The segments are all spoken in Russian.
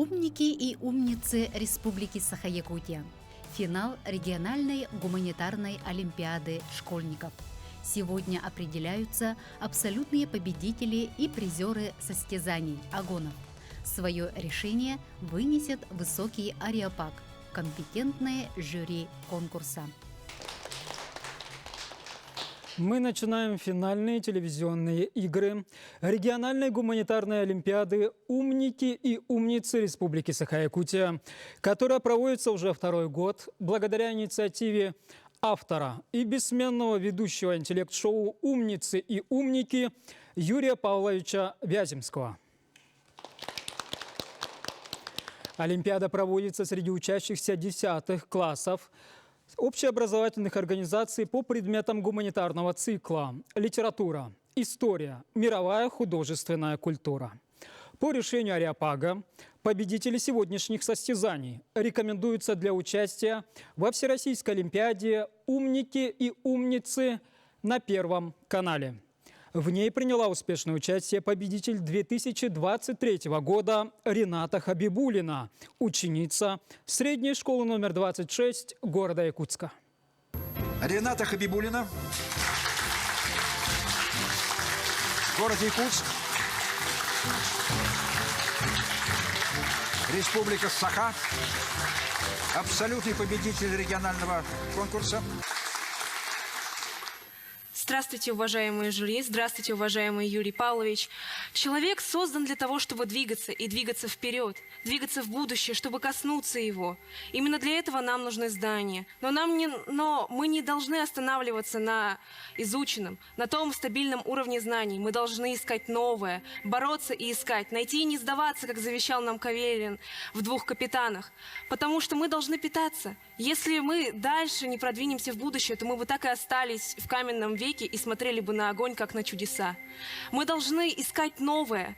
Умники и умницы Республики Саха-Якутия. Финал региональной гуманитарной олимпиады школьников. Сегодня определяются абсолютные победители и призеры состязаний «Агонов». Свое решение вынесет высокий ареопаг, компетентное жюри конкурса. Мы начинаем финальные телевизионные игры региональной гуманитарной олимпиады «Умники и умницы Республики Саха-Якутия», которая проводится уже второй год благодаря инициативе автора и бессменного ведущего интеллект-шоу «Умницы и умники» Юрия Павловича Вяземского. Олимпиада проводится среди учащихся 10 классов общеобразовательных организаций по предметам гуманитарного цикла: литература, история, мировая художественная культура. По решению ареопага победители сегодняшних состязаний рекомендуются для участия во Всероссийской олимпиаде «Умники и умницы» на Первом канале. В ней приняла успешное участие победитель 2023 года Рената Хабибулина, ученица средней школы номер 26 города Якутска. Рената Хабибулина, город Якутск, Республика Саха, абсолютный победитель регионального конкурса. Здравствуйте, уважаемые жюри, здравствуйте, уважаемый Юрий Павлович. Человек создан для того, чтобы двигаться и двигаться вперед, двигаться в будущее, чтобы коснуться его. Именно для этого нам нужны знания. Но мы не должны останавливаться на изученном, на том стабильном уровне знаний. Мы должны искать новое, бороться и искать, найти и не сдаваться, как завещал нам Каверин в «Двух капитанах». Потому что мы должны питаться. Если мы дальше не продвинемся в будущее, то мы бы так и остались в каменном веке и смотрели бы на огонь, как на чудеса. Мы должны искать новое,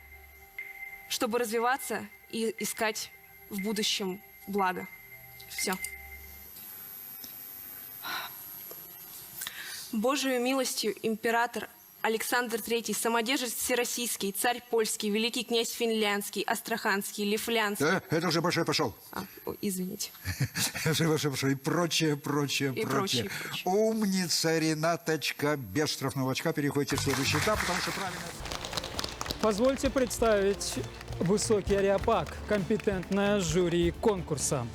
чтобы развиваться и искать в будущем благо. Все. Божию милостью император Александр III, самодержец всероссийский, царь польский, великий князь финляндский, астраханский, лифлянский. Это уже большой пошел. Извините. Уже большой пошел. И прочее. Умница, Ренаточка, без штрафного очка. Переходите в следующий этап, потому что правильно. Позвольте представить высокий ареопаг, компетентное жюри конкурса.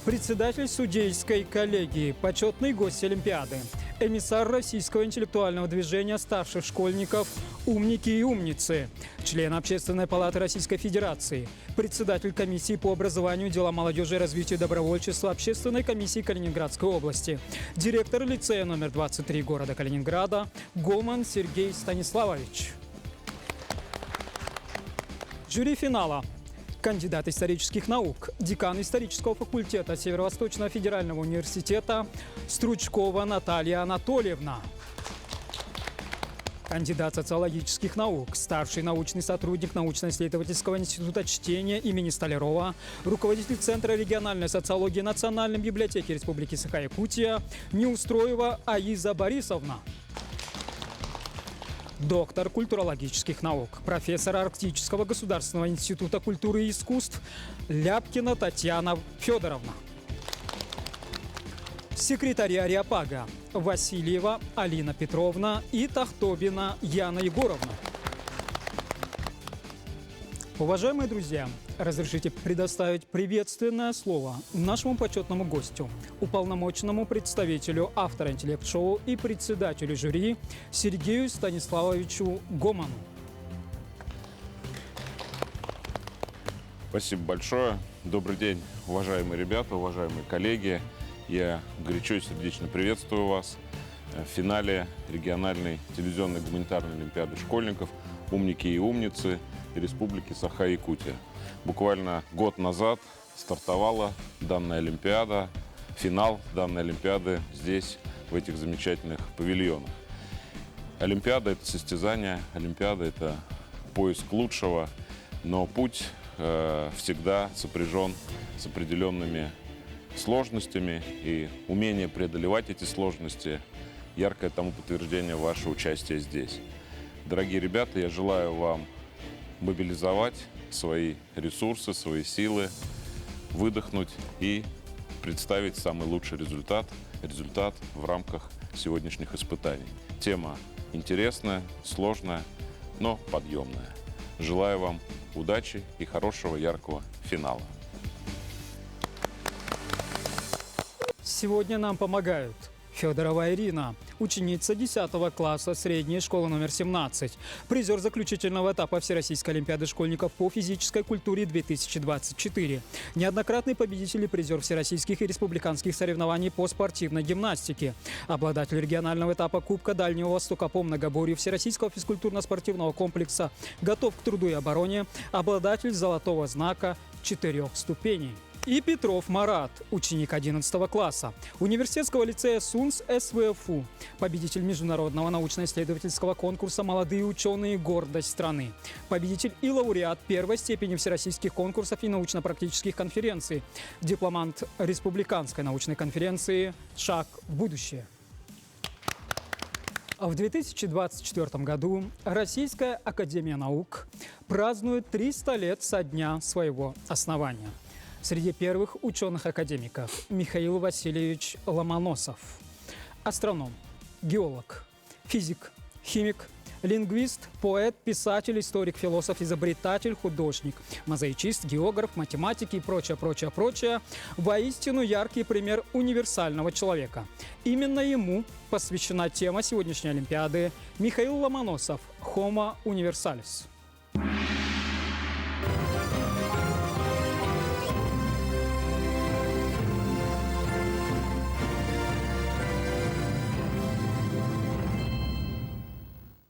Председатель судейской коллегии, почетный гость Олимпиады, эмиссар российского интеллектуального движения старших школьников «Умники и умницы», член Общественной палаты Российской Федерации, председатель комиссии по образованию, делам молодежи и развитию добровольчества Общественной комиссии Калининградской области, директор лицея номер 23 города Калининграда Гоман Сергей Станиславович. Жюри финала. Кандидат исторических наук, декан исторического факультета Северо-Восточного федерального университета Стручкова Наталья Анатольевна. Кандидат социологических наук, старший научный сотрудник научно-исследовательского института чтения имени Столярова, руководитель Центра региональной социологии Национальной библиотеки Республики Саха-Якутия Неустроева Аиза Борисовна. Доктор культурологических наук, профессор Арктического государственного института культуры и искусств Ляпкина Татьяна Федоровна. Секретарь ареопага Васильева Алина Петровна и Тахтобина Яна Егоровна. Уважаемые друзья, разрешите предоставить приветственное слово нашему почетному гостю, уполномоченному представителю автора интеллект-шоу и председателю жюри Сергею Станиславовичу Гоману. Спасибо большое. Добрый день, уважаемые ребята, уважаемые коллеги. Я горячо и сердечно приветствую вас в финале региональной телевизионной гуманитарной олимпиады школьников «Умники и умницы» Республики Саха-Якутия. Буквально год назад стартовала данная олимпиада, финал данной олимпиады здесь, в этих замечательных павильонах. Олимпиада – это состязание, олимпиада – это поиск лучшего, но путь всегда сопряжен с определенными сложностями, и умение преодолевать эти сложности – яркое тому подтверждение вашего участия здесь. Дорогие ребята, я желаю вам мобилизовать свои ресурсы, свои силы, выдохнуть и представить самый лучший результат в рамках сегодняшних испытаний. Тема интересная, сложная, но подъемная. Желаю вам удачи и хорошего, яркого финала. Сегодня нам помогают Федорова Ирина, ученица 10 класса средней школы номер 17, призер заключительного этапа Всероссийской олимпиады школьников по физической культуре 2024, неоднократный победитель и призер всероссийских и республиканских соревнований по спортивной гимнастике, обладатель регионального этапа Кубка Дальнего Востока по многоборью Всероссийского физкультурно-спортивного комплекса «Готов к труду и обороне», обладатель золотого знака 4 ступеней. И Петров Марат, ученик 11 класса, университетского лицея СУНС СВФУ, победитель международного научно-исследовательского конкурса «Молодые ученые. Гордость страны», победитель и лауреат первой степени всероссийских конкурсов и научно-практических конференций, дипломант Республиканской научной конференции «Шаг в будущее». В 2024 году Российская академия наук празднует 300 лет со дня своего основания. Среди первых ученых-академиков Михаил Васильевич Ломоносов, астроном, геолог, физик, химик, лингвист, поэт, писатель, историк, философ, изобретатель, художник, мозаичист, географ, математик и прочее. Воистину яркий пример универсального человека. Именно ему посвящена тема сегодняшней Олимпиады. Михаил Ломоносов «Homo universalis».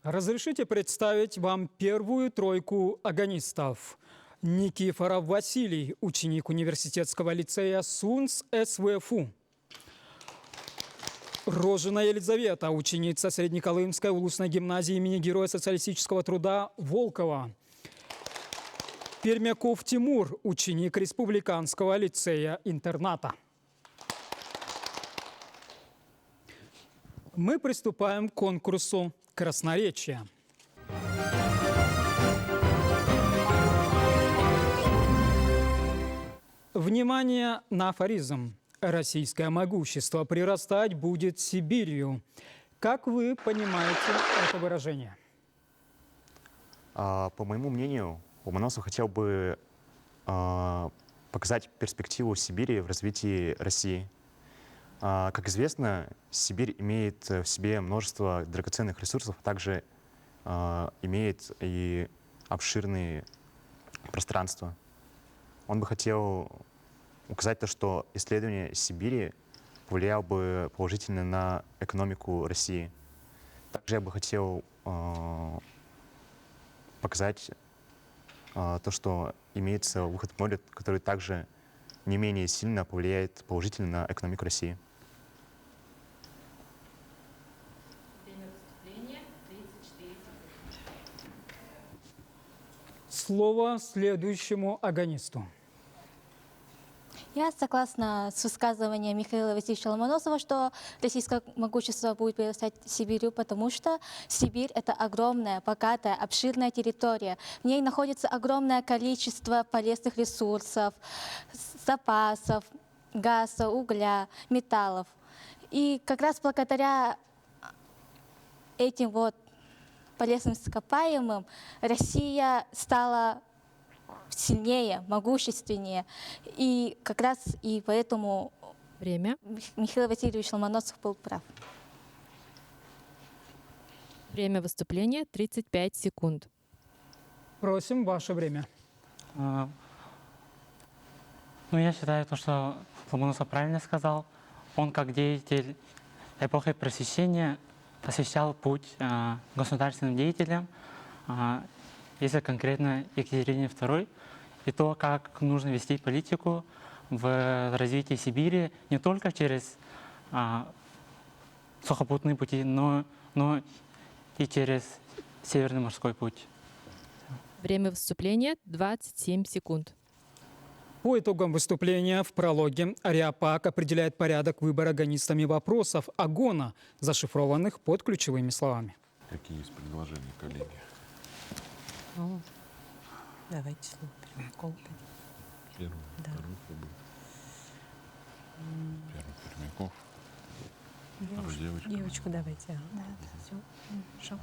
Разрешите представить вам первую тройку агонистов. Никифоров Василий, ученик университетского лицея СУНС СВФУ. Рожина Елизавета, ученица Среднеколымской улусной гимназии имени Героя социалистического труда Волкова. Пермяков Тимур, ученик Республиканского лицея-интерната. Мы приступаем к конкурсу красноречия. Внимание на афоризм. Российское могущество прирастать будет Сибирью. Как вы понимаете это выражение? По моему мнению, Ломоносов хотел бы показать перспективу Сибири в развитии России. Как известно, Сибирь имеет в себе множество драгоценных ресурсов, а также имеет и обширные пространства. Он бы хотел указать то, что исследование Сибири повлияло бы положительно на экономику России. Также я бы хотел показать то, что имеется выход в море, который также не менее сильно повлияет положительно на экономику России. Время выступления 34 секунды. Слово следующему агонисту. Я согласна с высказыванием Михаила Васильевича Ломоносова, что российское могущество будет прирастать Сибирью, потому что Сибирь — это огромная, богатая, обширная территория. В ней находится огромное количество полезных ресурсов, запасов, газа, угля, металлов. И как раз благодаря этим вот полезным ископаемым Россия стала сильнее, могущественнее. И как раз и поэтому Время. Михаил Васильевич Ломоносов был прав. Время выступления 35 секунд. Просим, ваше время. Ну, я считаю, что Ломоносов правильно сказал. Он, как деятель эпохи Просвещения, освещал путь государственным деятелям, если конкретно Екатерине II, и то, как нужно вести политику в развитии Сибири не только через сухопутные пути, но и через Северный морской путь. Время выступления 27 секунд. По итогам выступления в прологе Ариапак определяет порядок выбора агонистами вопросов агона, зашифрованных под ключевыми словами. Какие есть предложения, коллеги? Давайте слово Пермяков. Первый, Да. второй кто был? Первый Пермяков. Второй девочка. Девочку давайте. Ага. Да, все. Хорошо.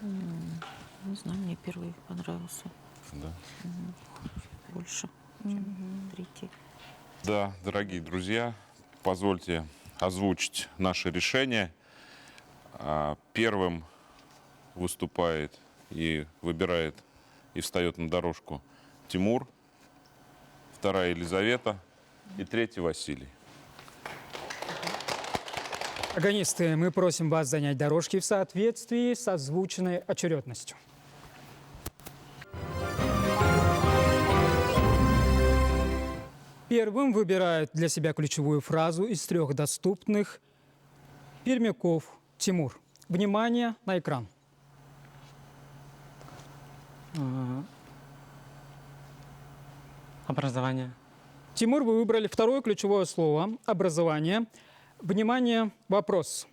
Не знаю, мне первый понравился Да. больше, чем третий. Да, дорогие друзья, позвольте озвучить наше решение. Первым выступает и выбирает и встает на дорожку Тимур, вторая Елизавета и третий Василий. Агонисты, мы просим вас занять дорожки в соответствии с озвученной очередностью. Первым выбирает для себя ключевую фразу из 3 доступных Пермяков Тимур. Внимание на экран. Образование. Тимур, вы выбрали второе ключевое слово – образование. Внимание, вопрос.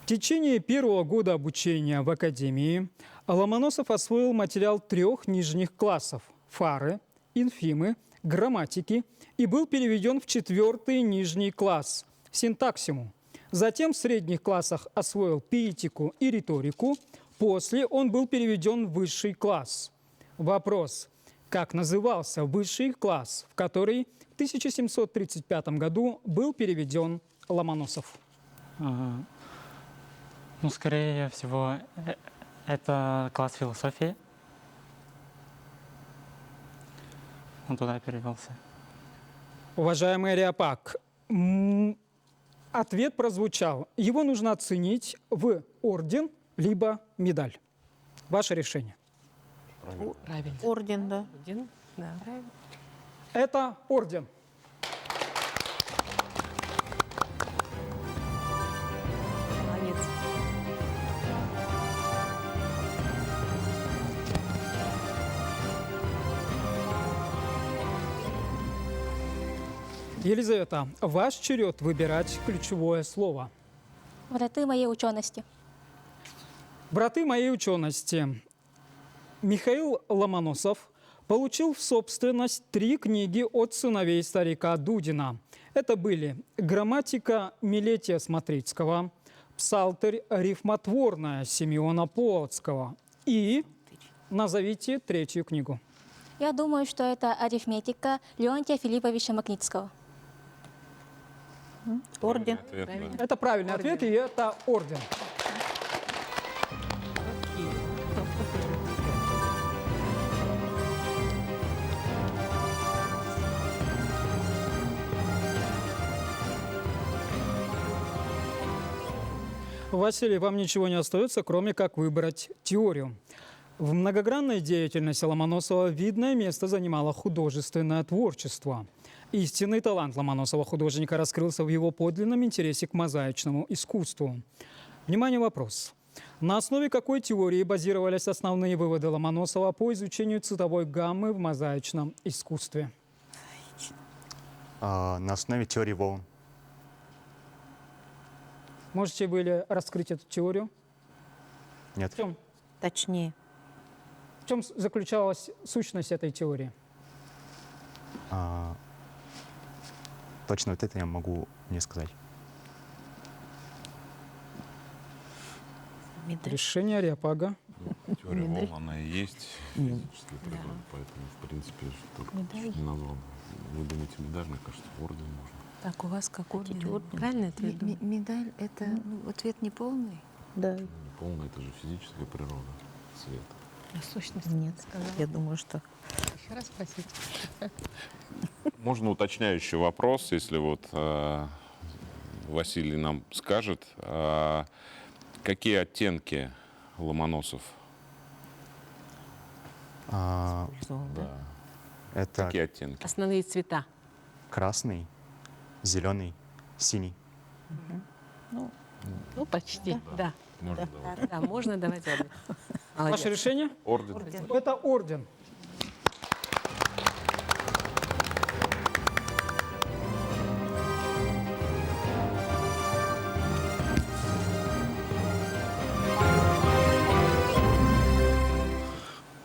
В течение первого года обучения в академии Ломоносов освоил материал 3 нижних классов – фары, инфимы, грамматики и был переведен в 4 нижний класс – синтаксиму. Затем в средних классах освоил поэтику и риторику. После он был переведен в высший класс. Вопрос. Как назывался высший класс, в который в 1735 году был переведен Ломоносов? Ну, скорее всего, это класс философии. Он туда перевелся. Уважаемый Ариапак, ответ прозвучал. Его нужно оценить в орден либо медаль. Ваше решение. Правильно. Орден, да. Орден. Да. Это орден. Молодец. Елизавета, ваш черед выбирать ключевое слово. Враты моей учености. Браты моей учености. Михаил Ломоносов получил в собственность 3 книги от сыновей старика Дудина. Это были «Грамматика» Милетия Смотрицкого, «Псалтырь рифмотворная» Симеона Полоцкого и назовите 3-ю книгу. Я думаю, что это арифметика Леонтия Филипповича Макницкого. Орден. Ответ, да. Это правильный ответ, и это орден. Василий, вам ничего не остается, кроме как выбрать теорию. В многогранной деятельности Ломоносова видное место занимало художественное творчество. Истинный талант Ломоносова художника раскрылся в его подлинном интересе к мозаичному искусству. Внимание, вопрос. На основе какой теории базировались основные выводы Ломоносова по изучению цветовой гаммы в мозаичном искусстве? На основе теории волн. Можете были раскрыть эту теорию? Нет. Точнее. В чем заключалась сущность этой теории? Точно вот это я могу не сказать. Медаль. Решение Ариапага. Теория волн, она и есть физическая природа, поэтому, в принципе, только чуть не назвал. Вы думаете, медаль, мне кажется, орден можно. Так, у вас как орден? орден. Правильно ответ? Медаль – это ответ не полный? Да. Полная, это же физическая природа света. Сущность? Нет, я думаю, что... Еще раз спросите. Можно уточняющий вопрос, если вот Василий нам скажет, какие оттенки Ломоносов? Да. Это Какие оттенки? Основные цвета. красный, зеленый, синий. Ну, почти. Да. Можно давать. Да, можно давать орден. Ваше решение? Орден. Это орден.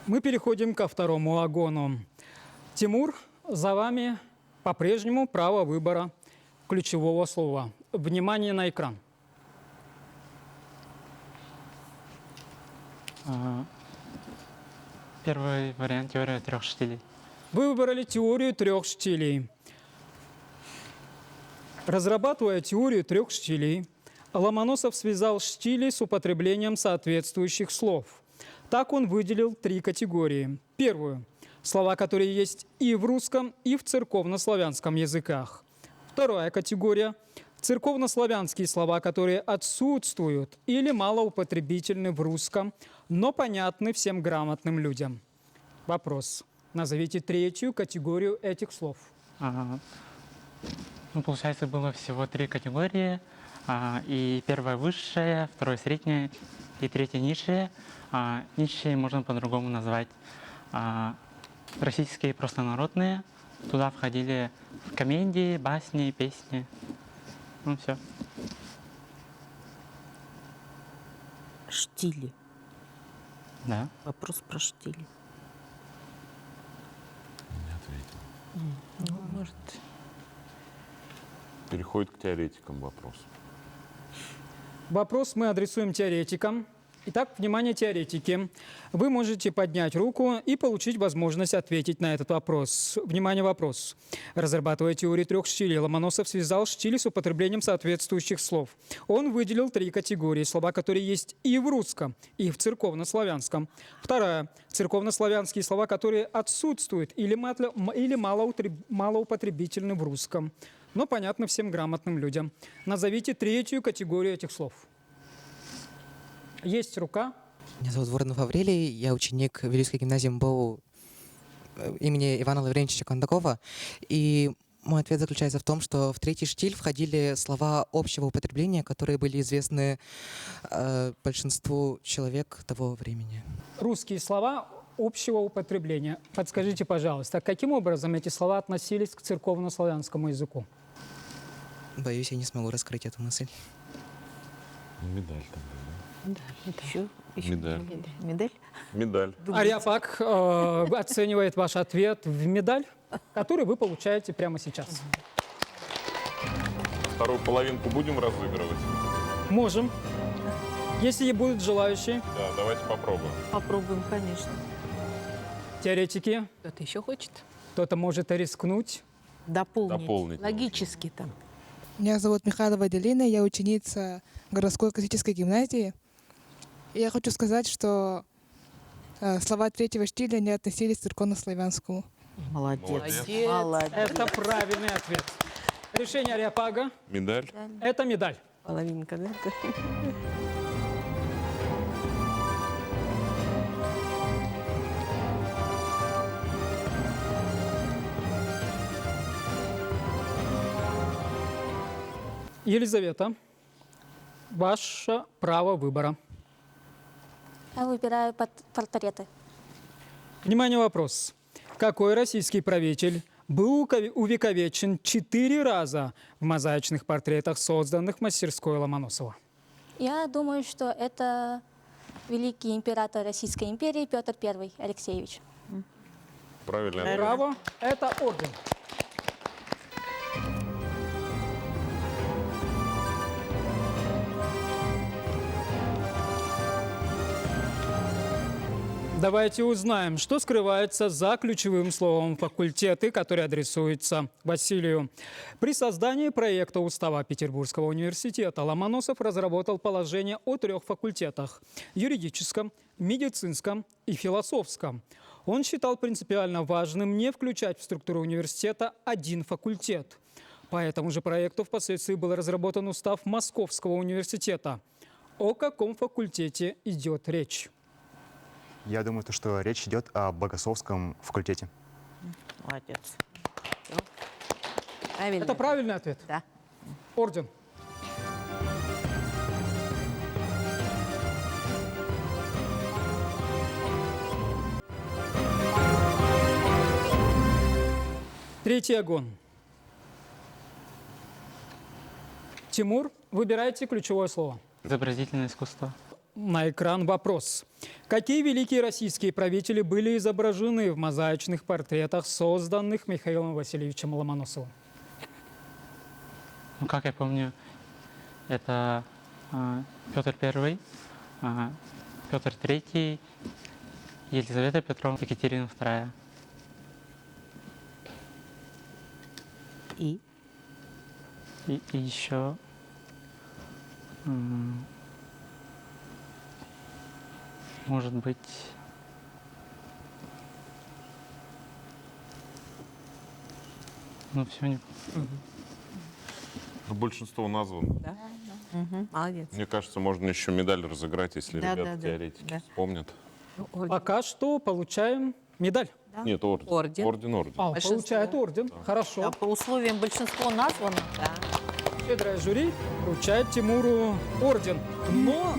Мы переходим ко второму агону. Тимур, за вами по-прежнему право выбора ключевого слова. Внимание на экран. Первый вариант — теория трех штилей. Вы выбрали теорию трех штилей. Разрабатывая теорию трех штилей, Ломоносов связал штили с употреблением соответствующих слов. Так он выделил три категории. Первую – слова, которые есть и в русском, и в церковнославянском языках. Вторая категория – церковнославянские слова, которые отсутствуют или малоупотребительны в русском, но понятны всем грамотным людям. Вопрос. Назовите третью категорию этих слов. Ну, получается, было всего три категории. И первая высшая, вторая средняя и третья низшая. Низшие можно по-другому назвать российские простонародные. Туда входили комедии, басни, песни. Ну, все. Штили. Да. Вопрос про штили. Не ответил. Ну, может... Переходит к теоретикам вопрос. Вопрос мы адресуем теоретикам. Итак, внимание, теоретики. Вы можете поднять руку и получить возможность ответить на этот вопрос. Внимание, вопрос. Разрабатывая теорию трех штилей, Ломоносов связал штили с употреблением соответствующих слов. Он выделил три категории. Слова, которые есть и в русском, и в церковнославянском. Вторая. Церковнославянские слова, которые отсутствуют или малоупотребительны в русском, но понятны всем грамотным людям. Назовите третью категорию этих слов. Есть рука. Меня зовут Воронов Аврелий, я ученик Вилюйской гимназии МБУ имени Ивана Лаврентьевича Кондакова. И мой ответ заключается в том, что в третий штиль входили слова общего употребления, которые были известны большинству человек того времени. Русские слова общего употребления. Подскажите, пожалуйста, каким образом эти слова относились к церковнославянскому языку? Боюсь, я не смогу раскрыть эту мысль. Медаль там была. Да, еще Медаль. Медаль? Медаль. Ариапак оценивает ваш ответ в медаль, который вы получаете прямо сейчас. Вторую половинку будем разыгрывать? Можем. Если будут желающие. Да, давайте попробуем. Попробуем, конечно. Теоретики. Кто-то еще хочет? Кто-то может рискнуть. Дополнить. Логически там. Меня зовут Михайлова Аделина, я ученица городской классической гимназии. И я хочу сказать, что слова третьего штиля не относились к церковнославянскому. Молодец. Молодец. Это правильный ответ. Решение Ариапага. Медаль. Это медаль. Половинка, да? Елизавета, ваше право выбора. Я выбираю портреты. Внимание, вопрос. Какой российский правитель был увековечен 4 раза в мозаичных портретах, созданных в мастерской Ломоносова? Я думаю, что это великий император Российской империи Петр I Алексеевич. Правильно. Браво. Это орден. Давайте узнаем, что скрывается за ключевым словом «факультеты», который адресуется Василию. При создании проекта устава Петербургского университета Ломоносов разработал положение о 3 факультетах – юридическом, медицинском и философском. Он считал принципиально важным не включать в структуру университета один факультет. По этому же проекту впоследствии был разработан устав Московского университета. О каком факультете идет речь? Я думаю, что речь идет о богословском факультете. Молодец. Правильно. Это правильный ответ? Да. Орден. Третий огонь. Тимур, выбирайте ключевое слово. Изобразительное искусство. на экран вопрос. Какие великие российские правители были изображены в мозаичных портретах, созданных Михаилом Васильевичем Ломоносовым? Ну, как я помню, это Петр I, Петр III, Елизавета Петровна, Екатерина II. И еще... Может быть... Ну, все не... Большинство названо. Да? Молодец. Мне кажется, можно еще медаль разыграть, если Да, ребята да, да, теоретики да. вспомнят. Пока что получаем медаль. Нет, орден. Орден. Орден. А, Большинство. получает орден. Хорошо. Да, по условиям большинство названо. Да. Щедрое жюри вручает Тимуру орден. Но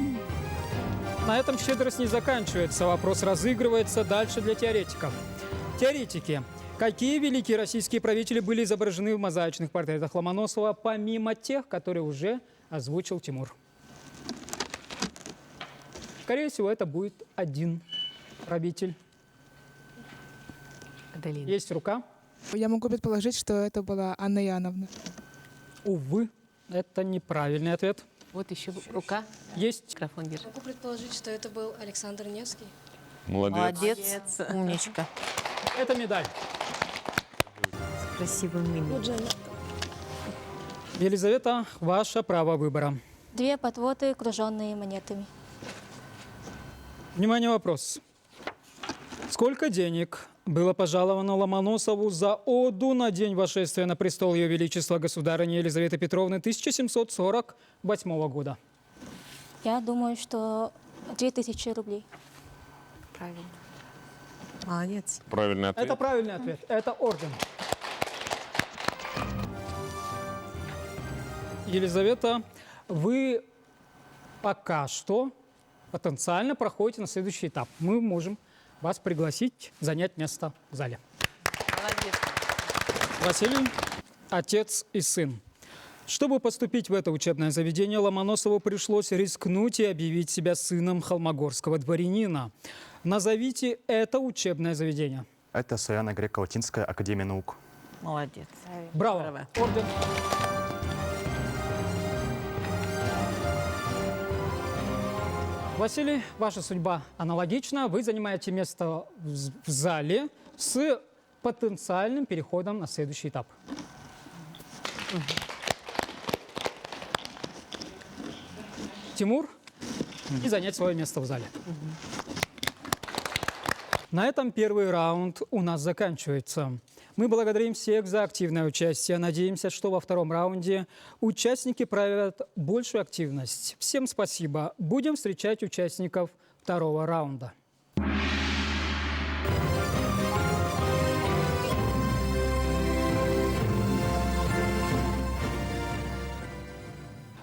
на этом щедрость не заканчивается. Вопрос разыгрывается дальше для теоретиков. Теоретики. Какие великие российские правители были изображены в мозаичных портретах Ломоносова, помимо тех, которые уже озвучил Тимур? Скорее всего, это будет один правитель. Аделина. Есть рука? Я могу предположить, что это была Анна Иоанновна. Увы, это неправильный ответ. Вот еще рука. Есть. Микрофон держи. Могу предположить, что это был Александр Невский. Молодец. Умничка. Это медаль. С красивым именем. Елизавета, ваше право выбора. 2 подводы, окруженные монетами. Внимание, вопрос. Сколько денег было пожаловано Ломоносову за оду на день восшествия на престол Ее Величества государыни Елизаветы Петровны 1748 года? Я думаю, что 2000 рублей. Правильно. Молодец. Правильный ответ. Это правильный ответ. Это орден. Елизавета, вы пока что потенциально проходите на следующий этап. Мы можем вас пригласить занять место в зале. Молодец. Василий, отец и сын. Чтобы поступить в это учебное заведение, Ломоносову пришлось рискнуть и объявить себя сыном холмогорского дворянина. Назовите это учебное заведение. Это Славяно-Греко-Латинская академия наук. Молодец. Браво. Орден. Василий, ваша судьба аналогична. Вы занимаете место в зале с потенциальным переходом на следующий этап. Тимур, и занять свое место в зале. На этом первый раунд у нас заканчивается. Мы благодарим всех за активное участие. Надеемся, что во втором раунде участники проявят большую активность. Всем спасибо. Будем встречать участников второго раунда.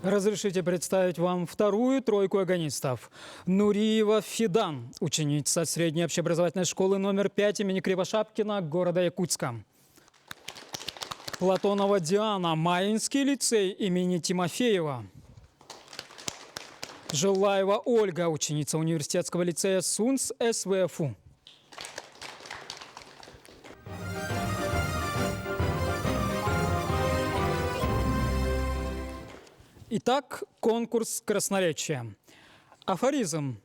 Разрешите представить вам вторую тройку агонистов. Нуриева Фидан, ученица средней общеобразовательной школы номер 5 имени Кривошапкина города Якутска. Платонова Диана, Маинский лицей имени Тимофеева. Жилаева Ольга, ученица университетского лицея СУНС СВФУ. Итак, конкурс красноречия. Афоризм.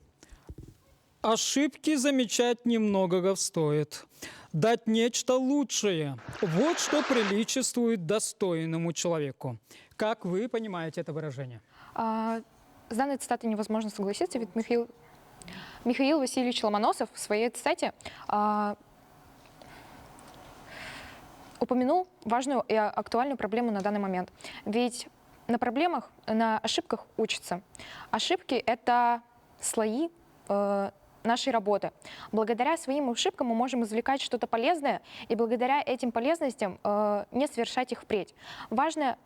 Ошибки замечать немногого стоит. Дать нечто лучшее. Вот что приличествует достойному человеку. Как вы понимаете это выражение? С данной цитатой невозможно согласиться, ведь Михаил Васильевич Ломоносов в своей цитате упомянул важную и актуальную проблему на данный момент. Ведь на проблемах, на ошибках учатся. Ошибки — это слои нашей работы. Благодаря своим ошибкам мы можем извлекать что-то полезное, и благодаря этим полезностям не совершать их впредь. Важно,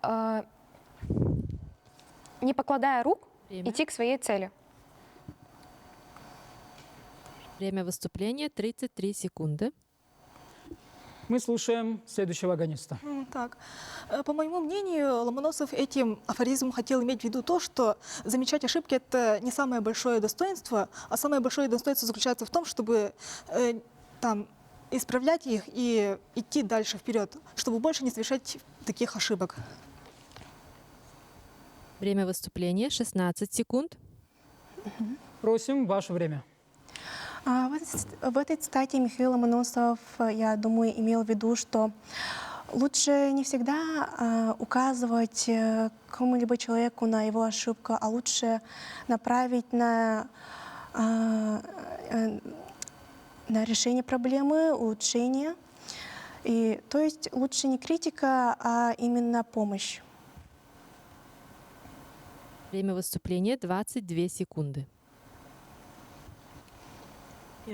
не покладая рук, идти к своей цели. Время выступления 33 секунды. Мы слушаем следующего агониста. Так, по моему мнению, Ломоносов этим афоризмом хотел иметь в виду то, что замечать ошибки — это не самое большое достоинство, а самое большое достоинство заключается в том, чтобы исправлять их и идти дальше вперед, чтобы больше не совершать таких ошибок. Время выступления 16 секунд. Просим, ваше время. В этой цитате Михаил Ломоносов, я думаю, имел в виду, что лучше не всегда указывать какому-либо человеку на его ошибку, а лучше направить на решение проблемы, улучшение. И, то есть лучше не критика, а именно помощь. Время выступления 22 секунды.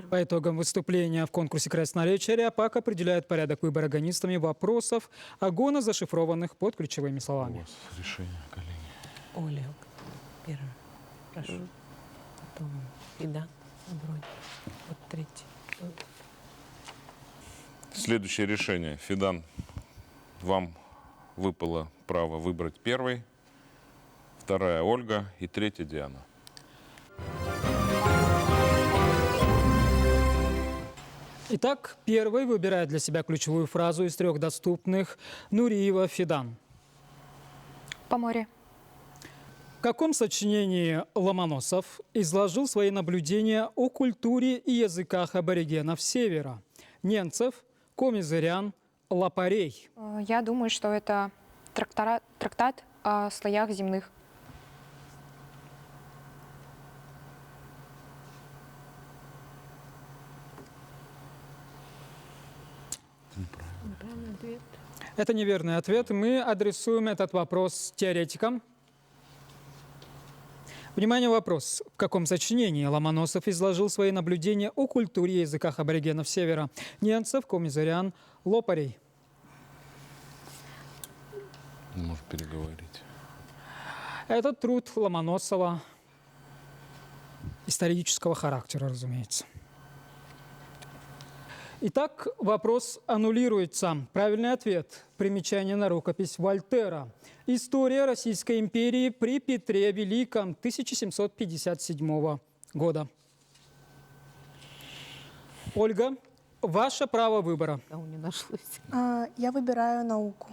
По итогам выступления в конкурсе красноречия Ариапак определяет порядок выбора агонистами вопросов агона, зашифрованных под ключевыми словами. У вас решение, коллеги. Оля, первый. Прошу. Потом Фидан, Бронь. Вот третий. Следующее решение. Фидан, вам выпало право выбрать первый, вторая Ольга и третья Диана. Итак, первый выбирает для себя ключевую фразу из 3 доступных. Нуриева, Фидан. По морю. В каком сочинении Ломоносов изложил свои наблюдения о культуре и языках аборигенов Севера? Ненцев, Комизырян, Лапарей. Я думаю, что это трактат о слоях земных. Неправильный ответ. Это неверный ответ. Мы адресуем этот вопрос теоретикам. Внимание, вопрос. В каком сочинении Ломоносов изложил свои наблюдения о культуре и языках аборигенов Севера? Ненцев, Комизырян, Лопарей. Может переговорить. Это труд Ломоносова исторического характера, разумеется. Итак, вопрос аннулируется. Правильный ответ. Примечание на рукопись Вольтера. История Российской империи при Петре Великом 1757 года. Ольга, ваше право выбора. Не нашлось. Я выбираю науку.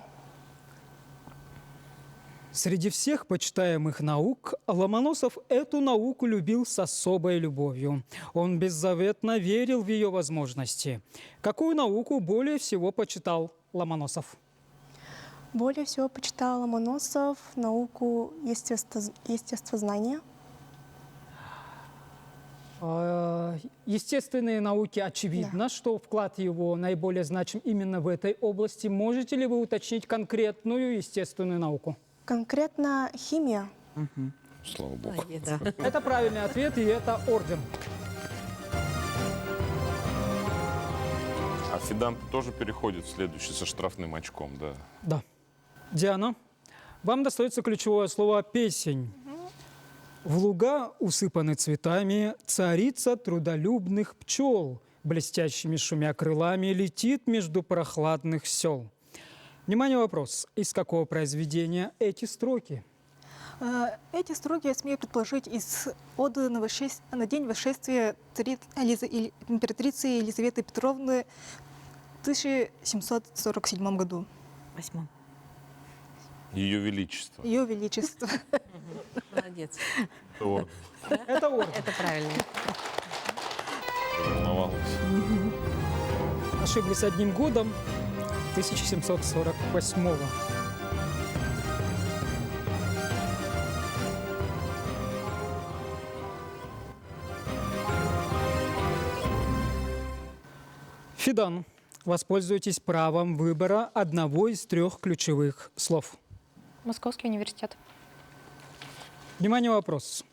Среди всех почитаемых наук Ломоносов эту науку любил с особой любовью. Он беззаветно верил в ее возможности. Какую науку более всего почитал Ломоносов? Более всего почитал Ломоносов науку естествознания. Естественные науки, очевидно, что вклад его наиболее значим именно в этой области. Можете ли вы уточнить конкретную естественную науку? Конкретно химия. Слава богу. Это правильный ответ, и это орден. А Фидан тоже переходит в следующий со штрафным очком, да? Да. Диана, вам достается ключевое слово «песень». В луга, усыпаны цветами, царица трудолюбных пчел, блестящими шумя крылами, летит между прохладных сел. Внимание, вопрос. Из какого произведения эти строки? Эти строки, я смею предположить, из оды на день восшествия императрицы Елизаветы Петровны в 1747 году. 8. Ее Величество. Ее Величество. Молодец. Это орден. Это орден. Это правильно. Волновалась. Ошиблись одним годом. 1748-го. Фидан, воспользуйтесь правом выбора одного из 3 ключевых слов. Московский университет. Внимание, вопрос.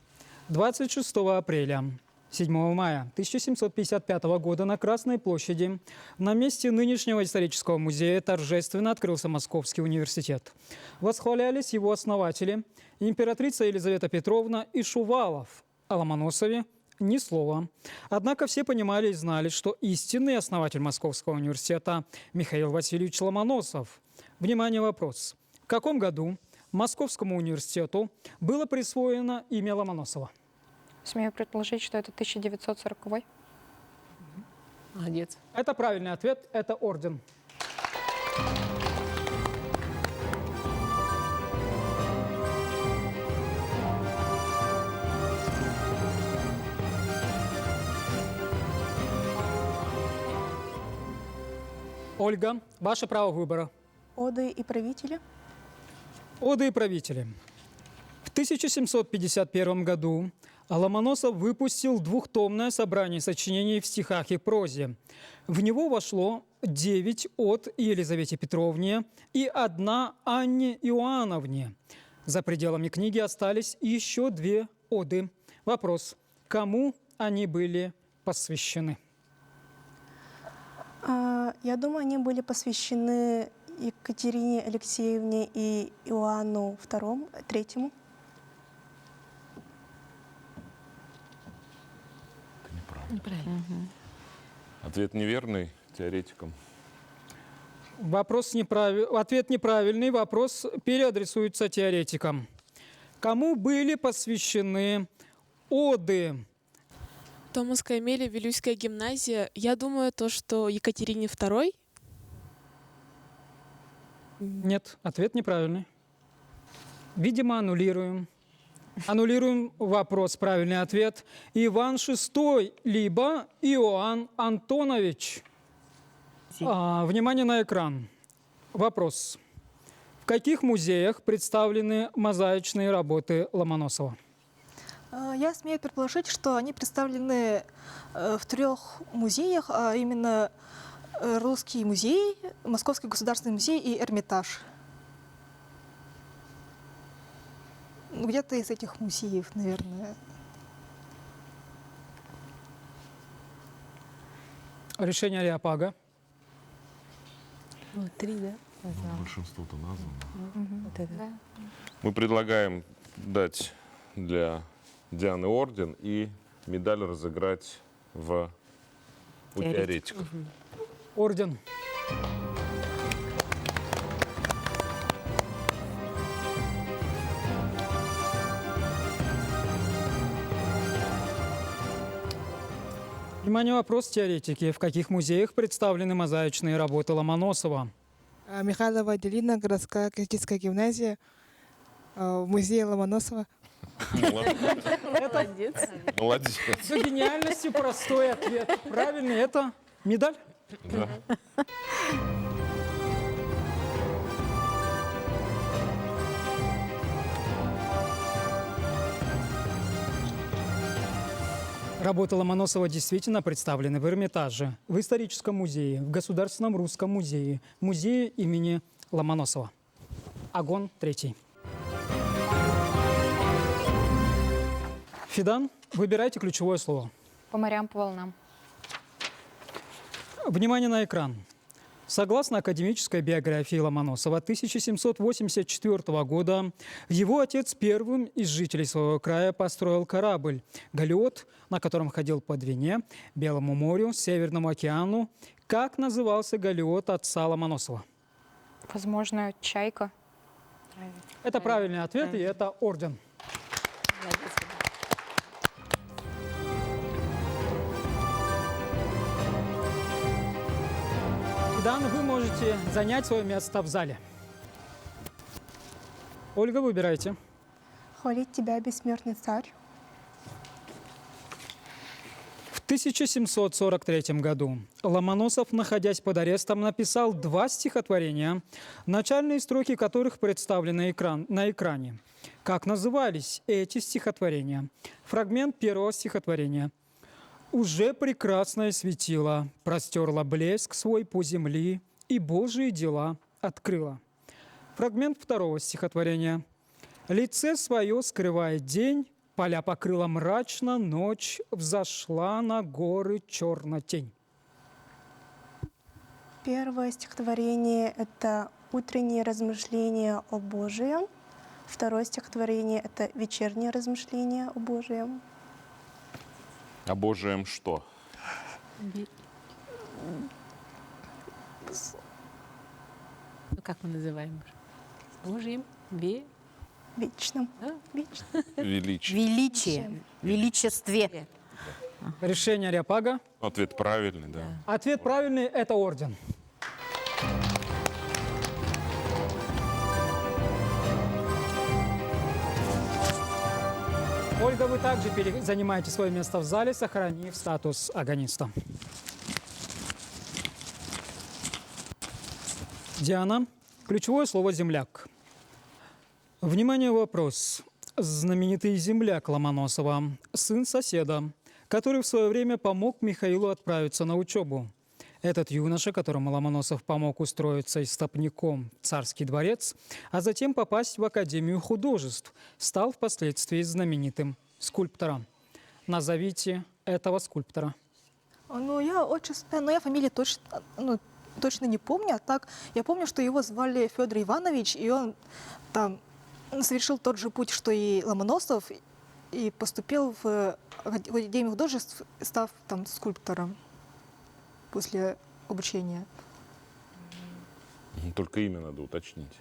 26 апреля 7 мая 1755 года на Красной площади на месте нынешнего исторического музея торжественно открылся Московский университет. Восхвалялись его основатели, императрица Елизавета Петровна и Шувалов. О Ломоносове ни слова. Однако все понимали и знали, что истинный основатель Московского университета Михаил Васильевич Ломоносов. Внимание, вопрос. В каком году Московскому университету было присвоено имя Ломоносова? Смею предположить, что это 1940-й. Молодец. Это правильный ответ, это орден. Ольга, ваше право выбора. Оды и правители. Оды и правители. В 1751 году Ломоносов выпустил двухтомное собрание сочинений в стихах и прозе. В него вошло 9 от Елизавете Петровне и 1 Анне Иоанновне. За пределами книги остались еще 2 оды. Вопрос: кому они были посвящены? Я думаю, они были посвящены Екатерине Алексеевне и Иоанну II, III. Неправильно. Ответ неверный теоретикам. Ответ неправильный, вопрос переадресуется теоретикам. Кому были посвящены оды? Томовская Амелия, Вилюйская гимназия. Я думаю, то, что Екатерине II. Нет, ответ неправильный. Видимо, аннулируем. Аннулируем вопрос, правильный ответ. Иван VI, либо Иоанн Антонович. Внимание на экран. Вопрос. В каких музеях представлены мозаичные работы Ломоносова? Я смею предположить, что они представлены в 3 музеях, а именно Русский музей, Московский государственный музей и Эрмитаж. Где-то из этих музеев, наверное. Решение Ареопага. 3, да? Большинство-то названо. Вот это. Да. Мы предлагаем дать для Дианы орден и медаль разыграть у теоретиков. Орден. Внимание, вопрос, теоретики. В каких музеях представлены мозаичные работы Ломоносова? Михайлова Делина, городская классическая гимназия, музей Ломоносова. Молодец. Молодец. За гениальностью простой ответ. Правильный, это медаль? Да. Работы Ломоносова действительно представлены в Эрмитаже, в историческом музее, в Государственном русском музее, музее имени Ломоносова. Агон 3. Фидан, выбирайте ключевое слово. По морям, по волнам. Внимание на экран. Согласно академической биографии Ломоносова 1784 года, его отец первым из жителей своего края построил корабль «Галиот», на котором ходил по Двине, Белому морю, Северному океану. Как назывался галиот отца Ломоносова? Возможно, «Чайка». Это правильный ответ, и это орден. Фидан, вы можете занять свое место в зале. Ольга, выбирайте. Хвалить тебя, бессмертный царь. В 1743 году Ломоносов, находясь под арестом, написал 2 стихотворения, начальные строки которых представлены на экране. Как назывались эти стихотворения? Фрагмент 1 стихотворения. «Уже прекрасное светило простерла блеск свой по земли и Божьи дела открыла». Фрагмент 2 стихотворения. «Лице свое скрывает день, поля покрыла мрачно, ночь взошла на горы черна тень». Первое стихотворение — это утреннее размышление о Божьем. Второе стихотворение — это вечернее размышление о Божьем. Обожаем что? Ну, как мы называем? Божьим вечным. Да? Вечным. Величие. Величестве. Решение Ариапага. Ответ правильный, да. Ответ правильный – это орден. Ольга, вы также занимаете свое место в зале, сохранив статус агониста. Диана, ключевое слово «земляк». Внимание, вопрос. Знаменитый земляк Ломоносова, сын соседа, который в свое время помог Михаилу отправиться на учебу. Этот юноша, которому Ломоносов помог устроиться истопником в царский дворец, а затем попасть в Академию художеств, стал впоследствии знаменитым скульптором. Назовите этого скульптора. Я фамилию точно не помню. А так, я помню, что его звали Федор Иванович, и он там совершил тот же путь, что и Ломоносов, и поступил в Академию художеств, став там скульптором после обучения. Только имя надо уточнить.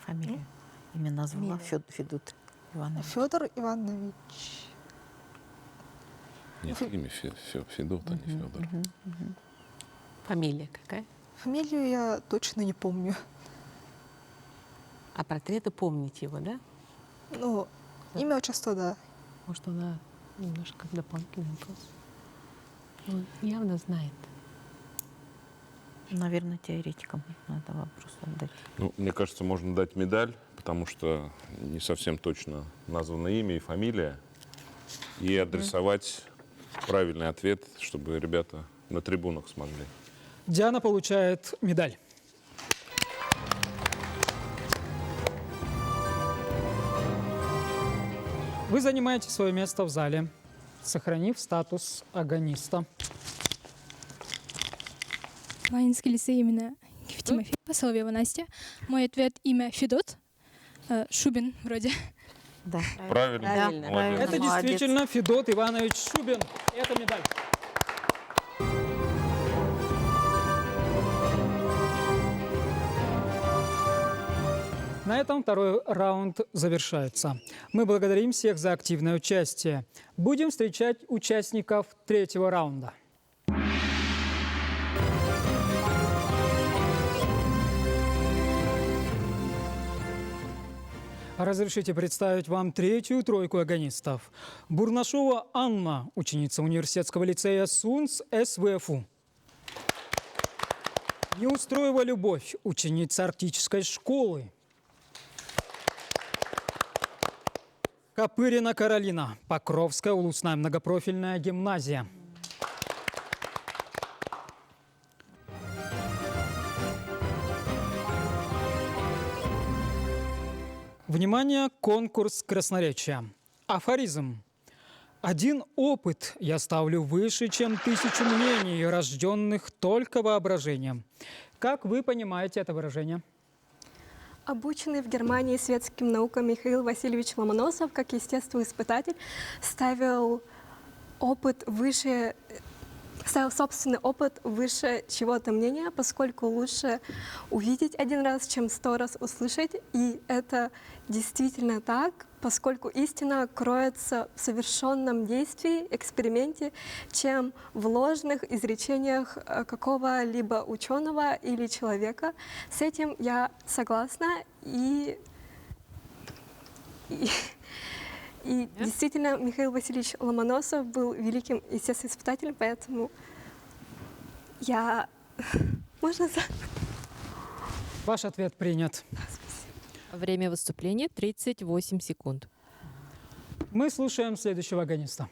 Фамилия. Имя назвала Федор Иванович. Федор Иванович. Нет, имя Федот, а не Федор. Фамилия какая? Фамилию я точно не помню. А портреты помните его, да? Ну, имя, отчество, да. Может, она немножко дополнительный вопрос. Он явно знает. Наверное, теоретикам надо вопрос отдать. Ну, мне кажется, можно дать медаль, потому что не совсем точно названо имя и фамилия, и адресовать правильный ответ, чтобы ребята на трибунах смогли. Диана получает медаль. Вы занимаете свое место в зале, сохранив статус агониста. Ваенский лицей именно Тимофеева, Соловьева Настя. Мой ответ имя Федот. Шубин вроде. Да. Правильно. Правильно. Это действительно Федот Иванович Шубин. Это медаль. На этом второй раунд завершается. Мы благодарим всех за активное участие. Будем встречать участников третьего раунда. Разрешите представить вам третью тройку агонистов. Бурнашова Анна, ученица университетского лицея СУНС СВФУ. Неустроева Любовь, ученица арктической школы. Копырина Каролина, Покровская улусная многопрофильная гимназия. Внимание, конкурс красноречия. Афоризм. Один опыт я ставлю выше, чем 1000 мнений, рожденных только воображением. Как вы понимаете это выражение? Обученный в Германии светским наукам Михаил Васильевич Ломоносов, как естествоиспытатель, ставил собственный опыт выше чего-то мнения, поскольку лучше увидеть один раз, чем 100 раз услышать. И это действительно так, поскольку истина кроется в совершенном действии, эксперименте, чем в ложных изречениях какого-либо ученого или человека. С этим я согласна. И действительно, Михаил Васильевич Ломоносов был великим естествоиспытателем, поэтому Можно Ваш ответ принят. Время выступления 38 секунд. Мы слушаем следующего агониста.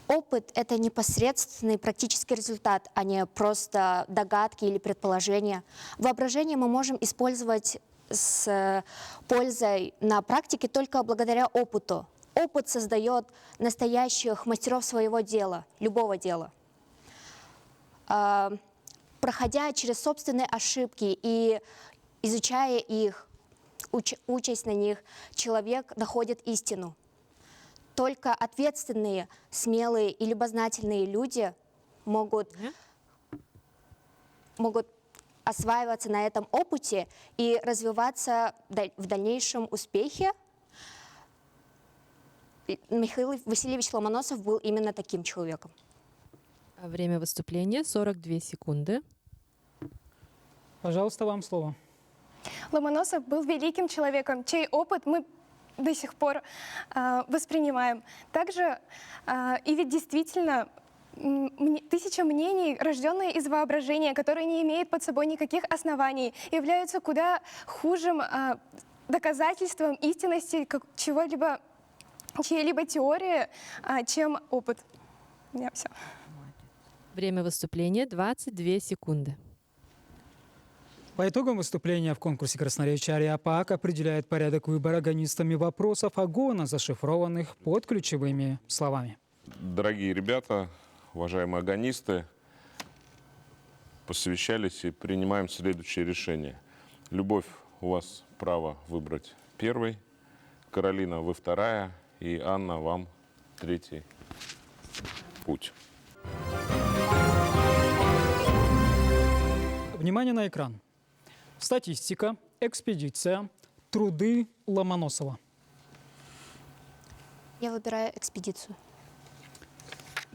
Опыт — это непосредственный практический результат, а не просто догадки или предположения. Воображение мы можем использовать с пользой на практике только благодаря опыту. Опыт создает настоящих мастеров своего дела, любого дела. Проходя через собственные ошибки и изучая их, учась на них, человек находит истину. только ответственные, смелые и любознательные люди могут осваиваться на этом опыте и развиваться в дальнейшем успехе. Михаил Васильевич Ломоносов был именно таким человеком. Время выступления 42 секунды. Пожалуйста, вам слово. Ломоносов был великим человеком, чей опыт мы до сих пор воспринимаем. Также, и ведь действительно, тысяча мнений, рожденные из воображения, которые не имеют под собой никаких оснований, являются куда хужим доказательством истинности чего-либо, чьей-либо теории, чем опыт. У меня все. Время выступления 22 секунды. По итогам выступления в конкурсе красноречия Ариапак определяет порядок выбора гонистами вопросов Агона, зашифрованных под ключевыми словами. Дорогие ребята, уважаемые агонисты, посовещались и принимаем следующее решение. Любовь, у вас право выбрать первый, Каролина, вы вторая, и Анна, вам третий путь. Внимание на экран. Статистика, экспедиция, труды Ломоносова. Я выбираю экспедицию.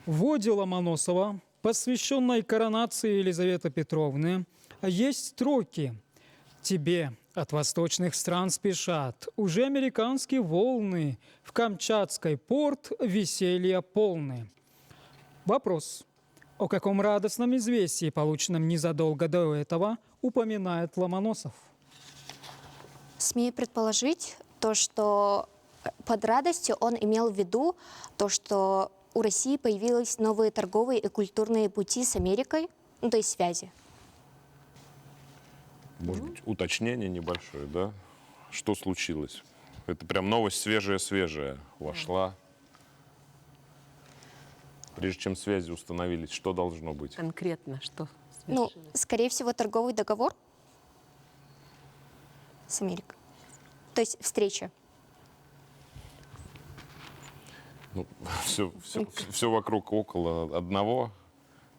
В оде Ломоносова, посвященной коронации Елизаветы Петровны, есть строки: «Тебе от восточных стран спешат, уже американские волны, в Камчатской порт веселья полны». Вопрос. О каком радостном известии, полученном незадолго до этого, упоминает Ломоносов? Смею предположить то, что под радостью он имел в виду то, что у России появились новые торговые и культурные пути с Америкой, ну, то есть связи. Может быть, уточнение небольшое, да? Что случилось? Это прям новость свежая-свежая вошла. Прежде чем связи установились, что должно быть? Конкретно что? Ну, скорее всего, торговый договор с Америкой. То есть встреча. Ну, все вокруг около одного.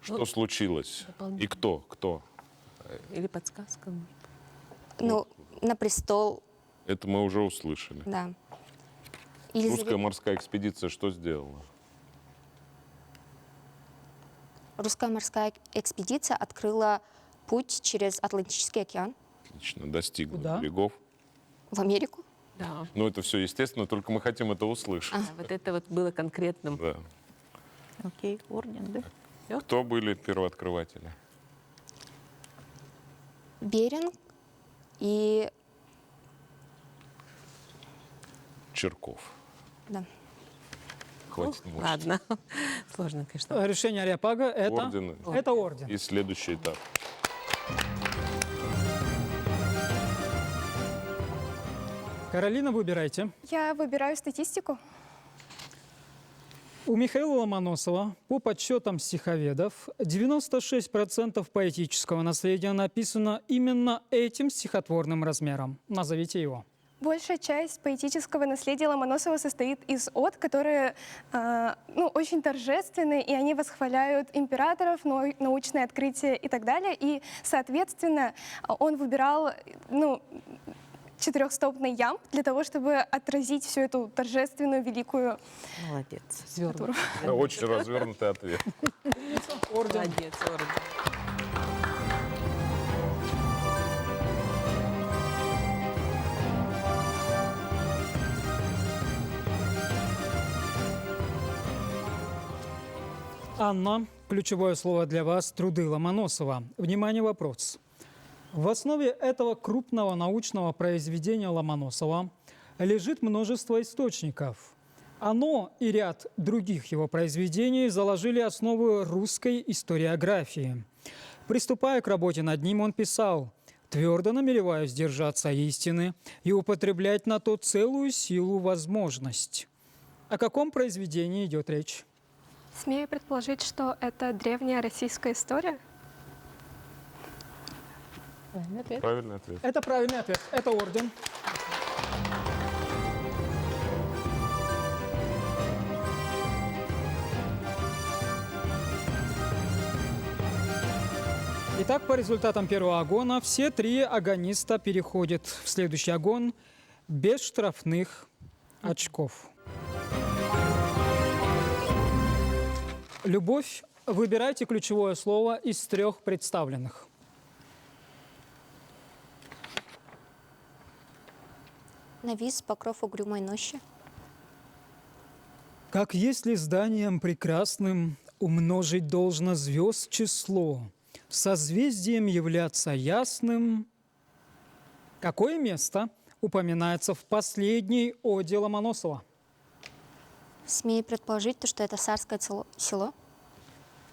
Что случилось? И кто? Кто? Или подсказка? Ну, на престол. Это мы уже услышали. Да. Русская морская экспедиция что сделала? Русская морская экспедиция открыла путь через Атлантический океан. Отлично, достигла Куда? берегов. В Америку. Да. Ну, это все естественно, только мы хотим это услышать. Вот это вот было конкретным. Да. Окей, орден, да? Кто были первооткрыватели? Беринг и Черков. Да. Хватит мучить. Ладно, сложно, конечно. Решение Ариапага – это Орден. это орден. И следующий этап. Каролина, выбирайте. Я выбираю статистику. У Михаила Ломоносова, по подсчетам стиховедов, 96% поэтического наследия написано именно этим стихотворным размером. Назовите его. Большая часть поэтического наследия Ломоносова состоит из од, которые очень торжественны, и они восхваляют императоров, научные открытия и так далее. И, соответственно, он выбирал четырехстопный ямб для того, чтобы отразить всю эту торжественную, великую... Молодец. Натуру. Очень развернутый ответ. Молодец, орден. Анна, ключевое слово для вас – труды Ломоносова. Внимание, вопрос. В основе этого крупного научного произведения Ломоносова лежит множество источников. Оно и ряд других его произведений заложили основу русской историографии. Приступая к работе над ним, он писал: «Твердо намереваюсь держаться истины и употреблять на то целую силу возможность». О каком произведении идет речь? Смею предположить, что это древняя российская история. Правильный ответ. Это правильный ответ. Это орден. Итак, по результатам первого агона все три агониста переходят в следующий агон без штрафных очков. Любовь, выбирайте ключевое слово из трех представленных. Навис, покров угрюмой ночи. Как если зданием прекрасным умножить должно звезд число, созвездием являться ясным. Какое место упоминается в последней оде Ломоносова? Смею предположить, что это царское село.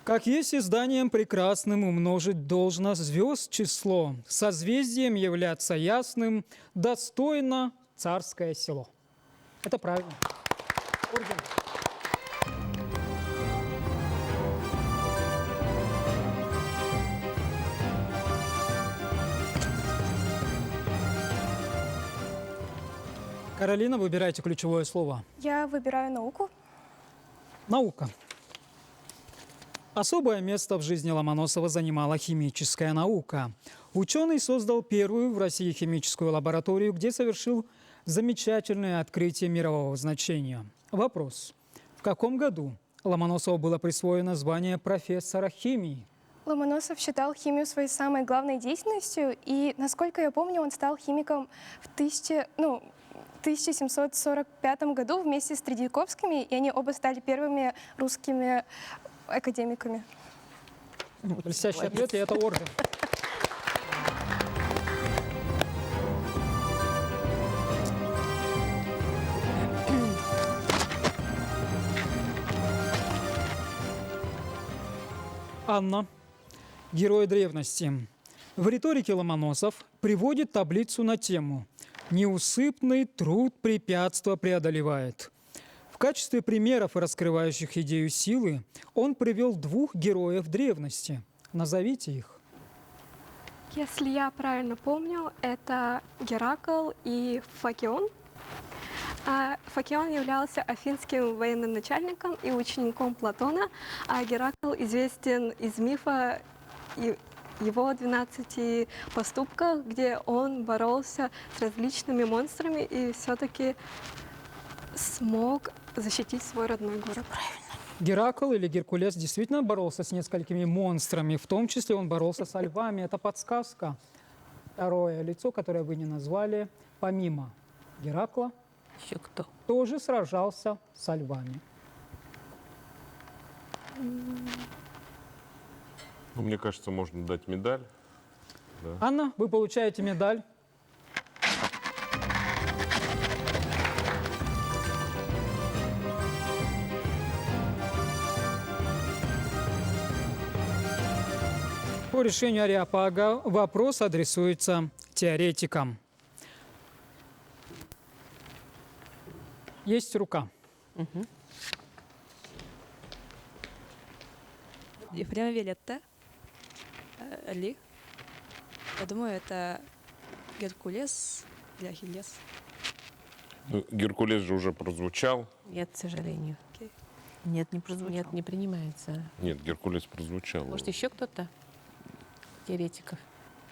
Как если зданием прекрасным умножить должно звезд число, созвездием являться ясным, достойно царское село. Это правильно. Орден. Каролина, выбирайте ключевое слово. Я выбираю науку. Наука. Особое место в жизни Ломоносова занимала химическая наука. Ученый создал первую в России химическую лабораторию, где совершил замечательное открытие мирового значения. Вопрос. В каком году Ломоносову было присвоено звание профессора химии? Ломоносов считал химию своей самой главной деятельностью, и, насколько я помню, он стал химиком в 1745 году вместе с Тредьяковскими, и они оба стали первыми русскими академиками. Блестящий ответ, и это орден. Анна, герой древности. В риторике Ломоносов приводит таблицу на тему «Неусыпный труд препятствия преодолевает». В качестве примеров, раскрывающих идею силы, он привел двух героев древности. Назовите их. Если я правильно помню, это Геракл и Факион. Факион являлся афинским военным начальником и учеником Платона, а Геракл известен из мифа его 12 поступках, где он боролся с различными монстрами и все-таки смог защитить свой родной город. Геракл или Геркулес действительно боролся с несколькими монстрами, в том числе он боролся со львами. Это подсказка. Второе лицо, которое вы не назвали, помимо Геракла, еще кто? Тоже сражался со львами. Ну, мне кажется, можно дать медаль. Да. Анна, вы получаете медаль. По решению Ареопага вопрос адресуется теоретикам. Есть рука. Ефремова Виолетта. Ли. Я думаю, это Геркулес или Ахиллес. Ну, Геркулес же уже прозвучал. Нет, к сожалению. Окей. Нет, не прозвучал. Нет, не принимается. Нет, Геркулес прозвучал. Может, еще кто-то? Теоретиков.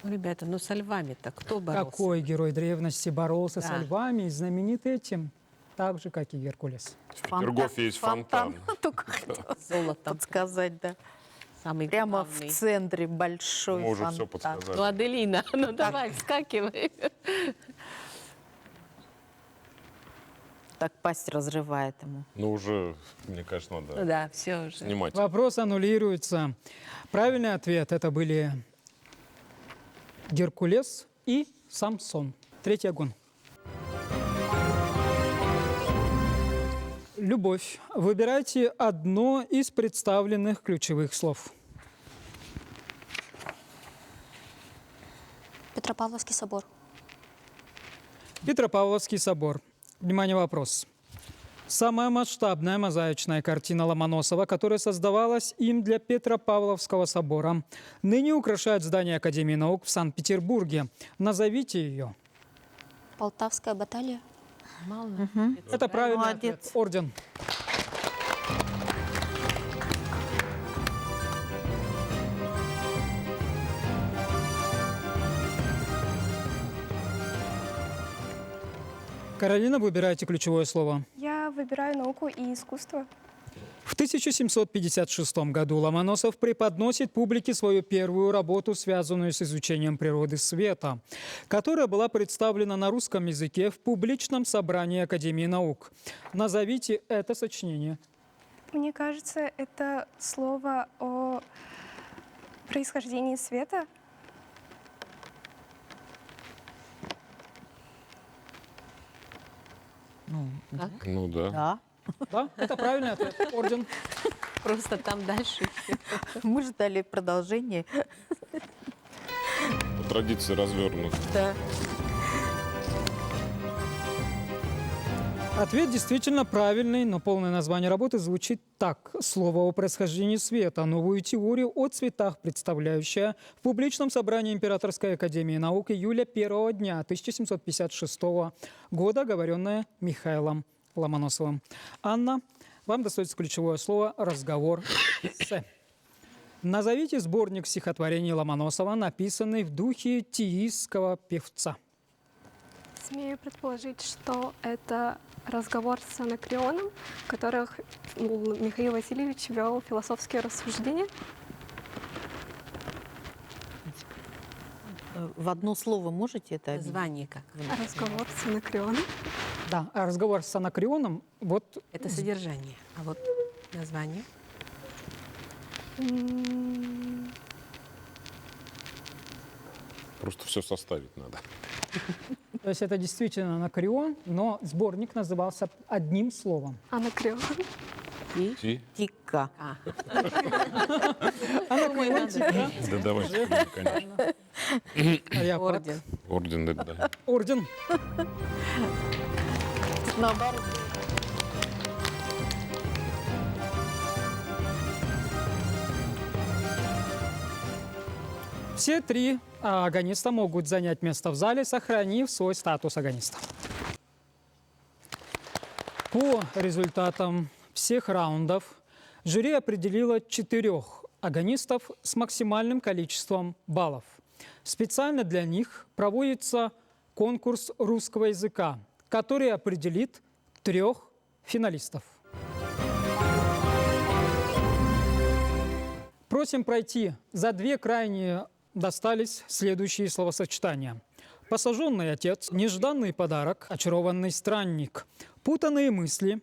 Ну, ребята, ну со львами-то кто боролся? Какой герой древности боролся Да. со львами и знаменит этим, так же, как и Геркулес? В Петергофе есть фонтан. Только хотела Золотом. подсказать, да. Самый Прямо главный. в центре большой Мы уже фонтан. все подсказали. Ну, Аделина, ну давай, вскакивай. Так пасть разрывает ему. Ну, уже, мне кажется, надо Ну да, все уже. снимать. Вопрос аннулируется. Правильный ответ – это были Геркулес и Самсон. Третий огонь. Любовь. Выбирайте одно из представленных ключевых слов. Петропавловский собор. Петропавловский собор. Внимание, вопрос. Самая масштабная мозаичная картина Ломоносова, которая создавалась им для Петропавловского собора, ныне украшает здание Академии наук в Санкт-Петербурге. Назовите ее. Полтавская баталия. Мало. Это правильный Молодец. ответ. Орден. Каролина, выбирайте ключевое слово. Я выбираю науку и искусство. В 1756 году Ломоносов преподносит публике свою первую работу, связанную с изучением природы света, которая была представлена на русском языке в публичном собрании Академии наук. Назовите это сочинение. Мне кажется, это слово о происхождении света. Ну да. Да. Да, это правильный ответ. Орден. Просто там дальше. Мы ждали продолжения. По традиции развернут. Да. Ответ действительно правильный, но полное название работы звучит так. Слово о происхождении света. Новую теорию о цветах, представляющая в публичном собрании Императорской академии наук июля первого дня 1756 года, оговоренная Михаилом Ломоносовым. Анна, вам достается ключевое слово «разговор с». Назовите сборник стихотворений Ломоносова, написанный в духе тиистского певца. Смею предположить, что это разговор с Анакреоном, в которых Михаил Васильевич вел философские рассуждения. В одно слово можете это? Название как? Разговор с Анакреоном. Да, а разговор с Анакреоном, вот... Это содержание. А вот название? Просто все составить надо. То есть это действительно Анакреон, но сборник назывался одним словом. Анакреон. Тика. Анакреон. Да давайте, конечно. Орден. Орден, да. Орден. Наоборот. Все три агониста могут занять место в зале, сохранив свой статус агониста. По результатам всех раундов жюри определило 4 агонистов с максимальным количеством баллов. Специально для них проводится конкурс русского языка, который определит 3 финалистов. Просим пройти. За 2 крайние достались следующие словосочетания. Посаженный отец, нежданный подарок, очарованный странник, путанные мысли,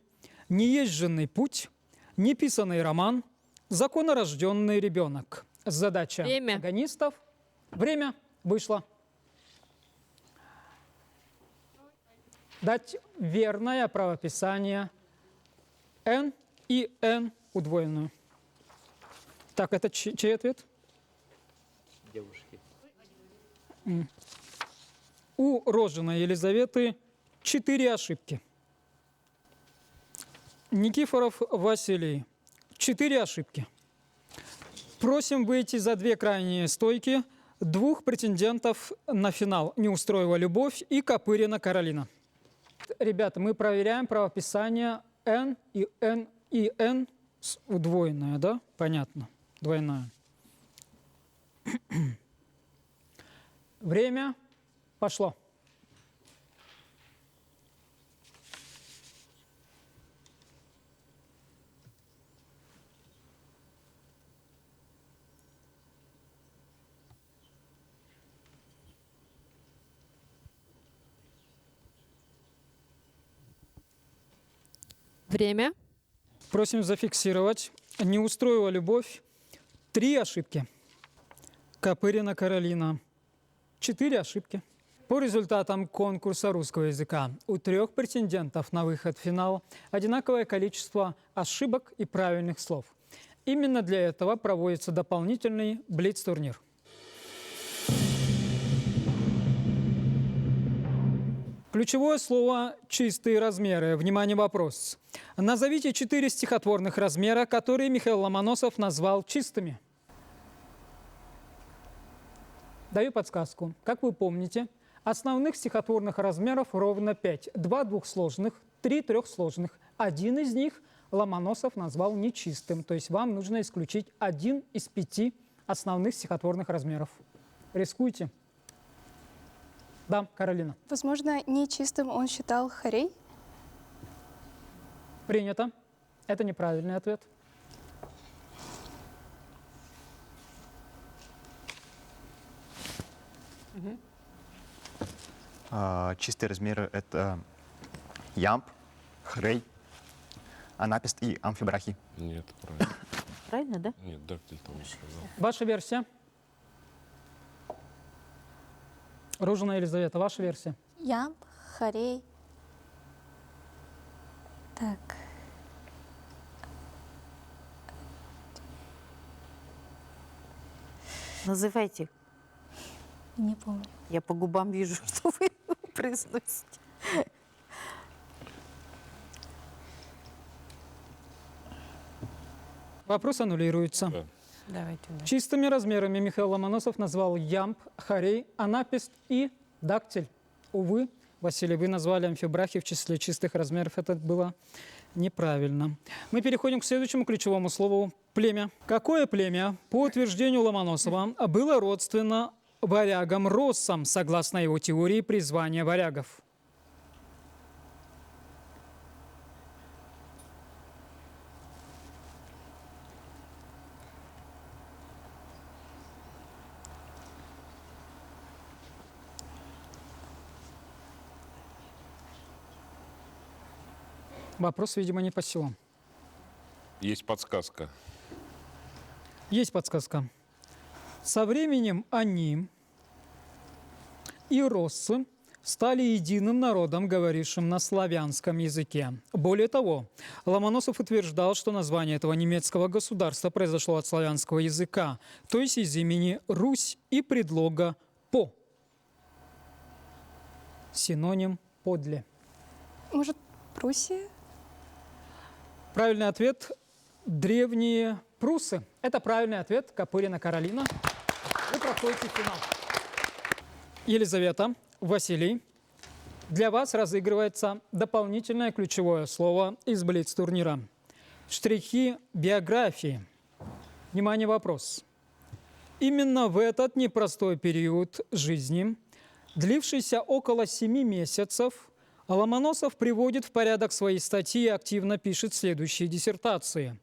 неезженный путь, неписанный роман, законорожденный ребенок. Задача агонистов. Время вышло. Дать верное правописание «н» и «н» удвоенную. Так, это чей ответ? Девушки. У Рожиной Елизаветы 4 ошибки. Никифоров Василий 4 ошибки. Просим выйти за 2 крайние стойки 2 претендентов на финал. Неустроева Любовь и Копырина Каролина. Ребята, мы проверяем правописание «н» и «н» и «н» удвоенное, да? Понятно. Двойная. Время пошло. Время. Просим зафиксировать. Не устроила Любовь. 3 ошибки. Копырина Каролина. 4 ошибки. По результатам конкурса русского языка у 3 претендентов на выход в финал одинаковое количество ошибок и правильных слов. Именно для этого проводится дополнительный блиц-турнир. Ключевое слово «чистые размеры». Внимание, вопрос. Назовите 4 стихотворных размера, которые Михаил Ломоносов назвал чистыми. Даю подсказку. Как вы помните, основных стихотворных размеров ровно 5. 2 двухсложных, 3 трехсложных. Один из них Ломоносов назвал нечистым. То есть вам нужно исключить 1 из 5 основных стихотворных размеров. Рискуйте. Да, Каролина. Возможно, нечистым он считал хорей? Принято. Это неправильный ответ. Чистые размеры — это ямб, хрей, анапест и амфибрахи. Нет, правильно. Правильно, да? Нет, дактиль там не сказал. Ваша версия? Ружина Елизавета, ваша версия? Ямб, хорей. Так. Называйте. Не помню. Я по губам вижу, что вы произносите. Вопрос аннулируется. Давайте. Чистыми размерами Михаил Ломоносов назвал ямб, хорей, анапест и дактиль. Увы, Василий, вы назвали амфибрахи в числе чистых размеров. Это было неправильно. Мы переходим к следующему ключевому слову – племя. Какое племя, по утверждению Ломоносова, было родственно варягам-россам, согласно его теории призвания варягов? Вопрос, видимо, не по силам. Есть подсказка. Есть подсказка. Со временем они и россы стали единым народом, говорившим на славянском языке. Более того, Ломоносов утверждал, что название этого немецкого государства произошло от славянского языка, то есть из имени Русь и предлога «по». Синоним «подле». Может, Пруссия? Правильный ответ – древние пруссы. Это правильный ответ. Копырина Каролина. Вы проходите финал. Елизавета, Василий, для вас разыгрывается дополнительное ключевое слово из блиц-турнира. Штрихи биографии. Внимание, вопрос. Именно в этот непростой период жизни, длившийся около 7 месяцев, Ломоносов приводит в порядок свои статьи и активно пишет следующие диссертации.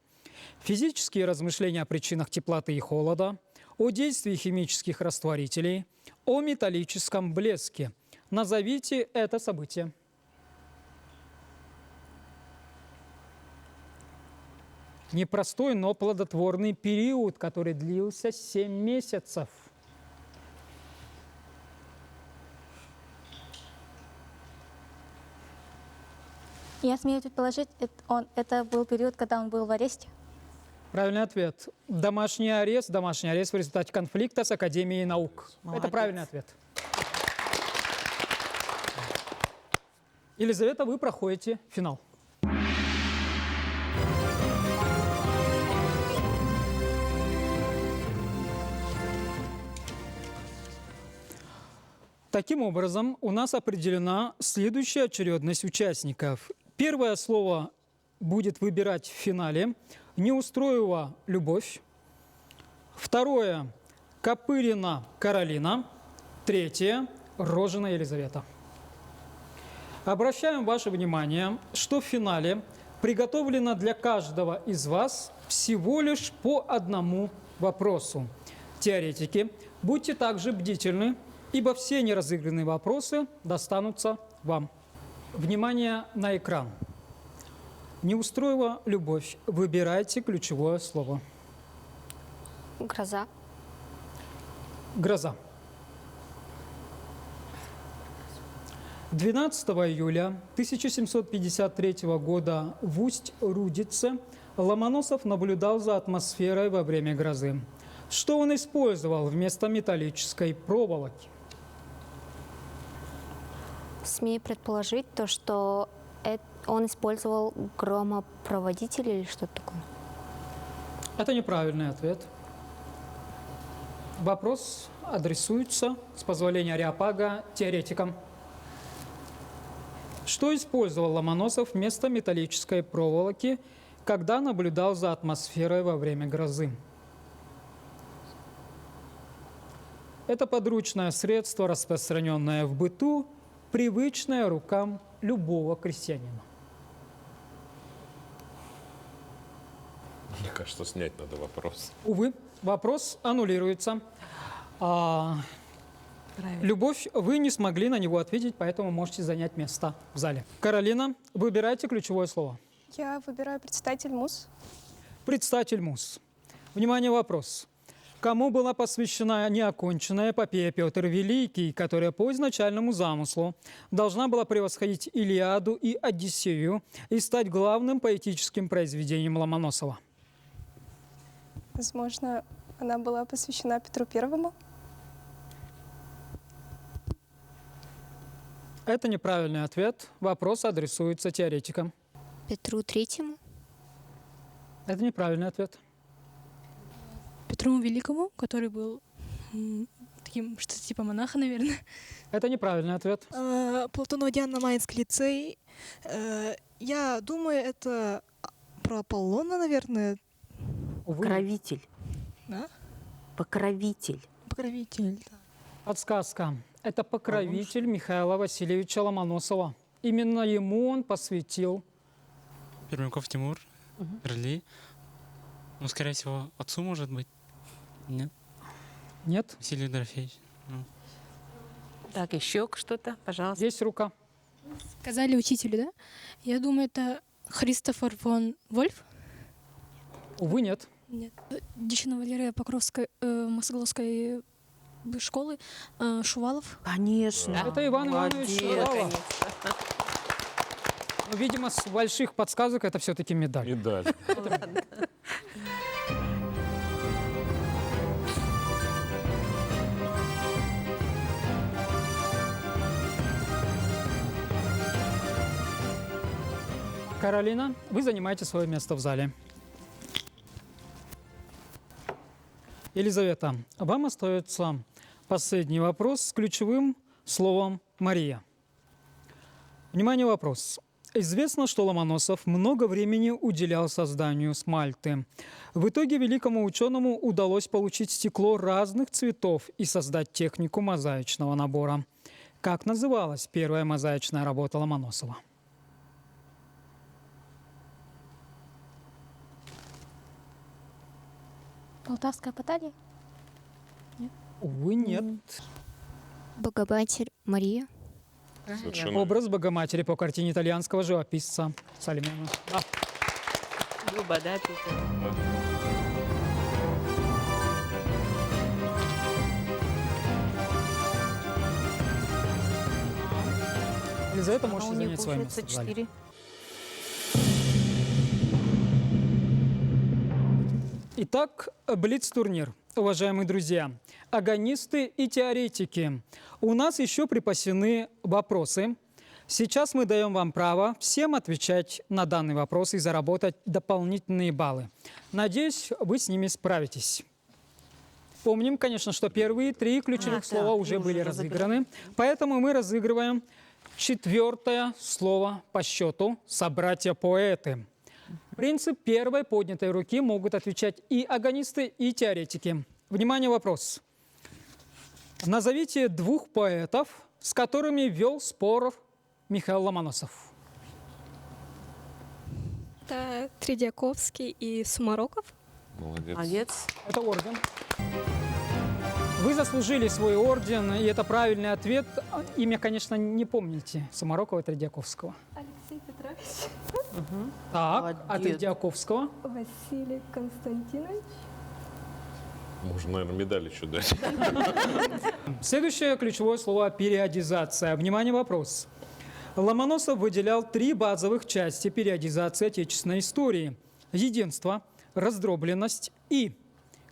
Физические размышления о причинах теплоты и холода, о действии химических растворителей, о металлическом блеске. Назовите это событие. Непростой, но плодотворный период, который длился 7 месяцев. Я смею предположить, это был период, когда он был в аресте. Правильный ответ. Домашний арест в результате конфликта с Академией наук. Молодец. Это правильный ответ. Елизавета, вы проходите финал. Таким образом, у нас определена следующая очередность участников. Первое слово будет выбирать в финале Неустроева Любовь. Второе – Копырина Каролина. Третье – Рожина Елизавета. Обращаем ваше внимание, что в финале приготовлено для каждого из вас всего лишь по одному вопросу. Теоретики, будьте также бдительны, ибо все неразыгранные вопросы достанутся вам. Внимание на экран. Неустроева Любовь. Выбирайте ключевое слово. Гроза. Гроза. 12 июля 1753 года в Усть-Рудице Ломоносов наблюдал за атмосферой во время грозы. Что он использовал вместо металлической проволоки? Смею предположить то, что он использовал громопроводитель или что-то такое. Это неправильный ответ. Вопрос адресуется, с позволения Ареопага, теоретикам. Что использовал Ломоносов вместо металлической проволоки, когда наблюдал за атмосферой во время грозы? Это подручное средство, распространенное в быту, привычное рукам любого крестьянина. Мне кажется, снять надо вопрос. Увы, вопрос аннулируется. Любовь, вы не смогли на него ответить, поэтому можете занять место в зале. Каролина, выбирайте ключевое слово. Я выбираю предстатель МУС. Предстатель МУС. Внимание, вопрос. Кому была посвящена неоконченная эпопея «Петр Великий», которая по изначальному замыслу должна была превосходить «Илиаду» и «Одиссею» и стать главным поэтическим произведением Ломоносова? Возможно, она была посвящена Петру Первому. Это неправильный ответ. Вопрос адресуется теоретикам. Петру Третьему. Это неправильный ответ. Петру Великому, который был таким, что-то типа монаха, наверное. Это неправильный ответ. Платонов Диана-Маинский лицей. Я думаю, это про Аполлона, наверное. Покровитель. Да? Покровитель. Покровитель, да. Подсказка. Это покровитель Михаила Васильевича Ломоносова. Именно ему он посвятил. Пермяков Тимур, Рли. Ну, скорее всего, отцу, может быть. Нет? Нет? Василий Дорофеевич. Так, еще что-то, пожалуйста. Есть рука. Сказали учителю, да? Я думаю, это Христофор фон Вольф. Увы, нет. Нет. Дичина Валерия Покровской, Мосогловской школы, Шувалов. Конечно. Это Иван Иванович Шувалов. Ну, видимо, с больших подсказок это все-таки медаль. Медаль. Каролина, вы занимаете свое место в зале. Елизавета, вам остается последний вопрос с ключевым словом «Мария». Внимание, вопрос. Известно, что Ломоносов много времени уделял созданию смальты. В итоге великому ученому удалось получить стекло разных цветов и создать технику мозаичного набора. Как называлась первая мозаичная работа Ломоносова? Полтавская баталия? Нет. Увы, нет. Богоматерь Мария. Совершенно. Образ Богоматери по картине итальянского живописца Салимена. Люба, да, Питер? Елизавета, можете занять свое место в зале. 4. Итак, блиц-турнир. Уважаемые друзья, агонисты и теоретики, у нас еще припасены вопросы. Сейчас мы даем вам право всем отвечать на данный вопрос и заработать дополнительные баллы. Надеюсь, вы с ними справитесь. Помним, конечно, что первые 3 ключевых слова уже были разыграны, поэтому мы разыгрываем 4-е слово по счету «Собратья-поэты». Принцип первой поднятой руки могут отвечать и агонисты, и теоретики. Внимание, вопрос. Назовите 2 поэтов, с которыми вел спор Михаил Ломоносов. Это Тредьяковский и Сумароков. Молодец. Молодец. Это орден. Вы заслужили свой орден, и это правильный ответ. Имя, конечно, не помните. Сумарокова и Тредьяковского. Алексей Петрович. Так, а Тредьяковского? Василий Константинович. Можно, наверное, медаль еще дать. Следующее ключевое слово – периодизация. Внимание, вопрос. Ломоносов выделял 3 базовых части периодизации отечественной истории. Единство, раздробленность и...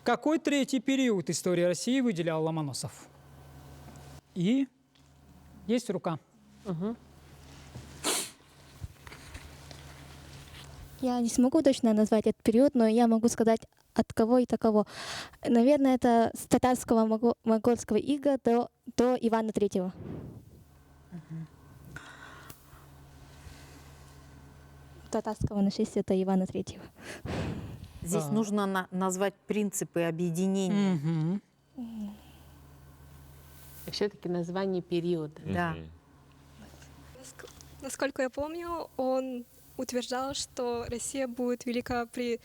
Какой 3-й период истории России выделял Ломоносов? И есть рука. Я не смогу точно назвать этот период, но я могу сказать от кого и до кого. Наверное, это с татарского монгольского ига до Ивана III. Татарского нашествия до Ивана III. Здесь нужно назвать принципы объединения. Все-таки название периода. Да. Насколько я помню, он утверждал, что Россия будет велика при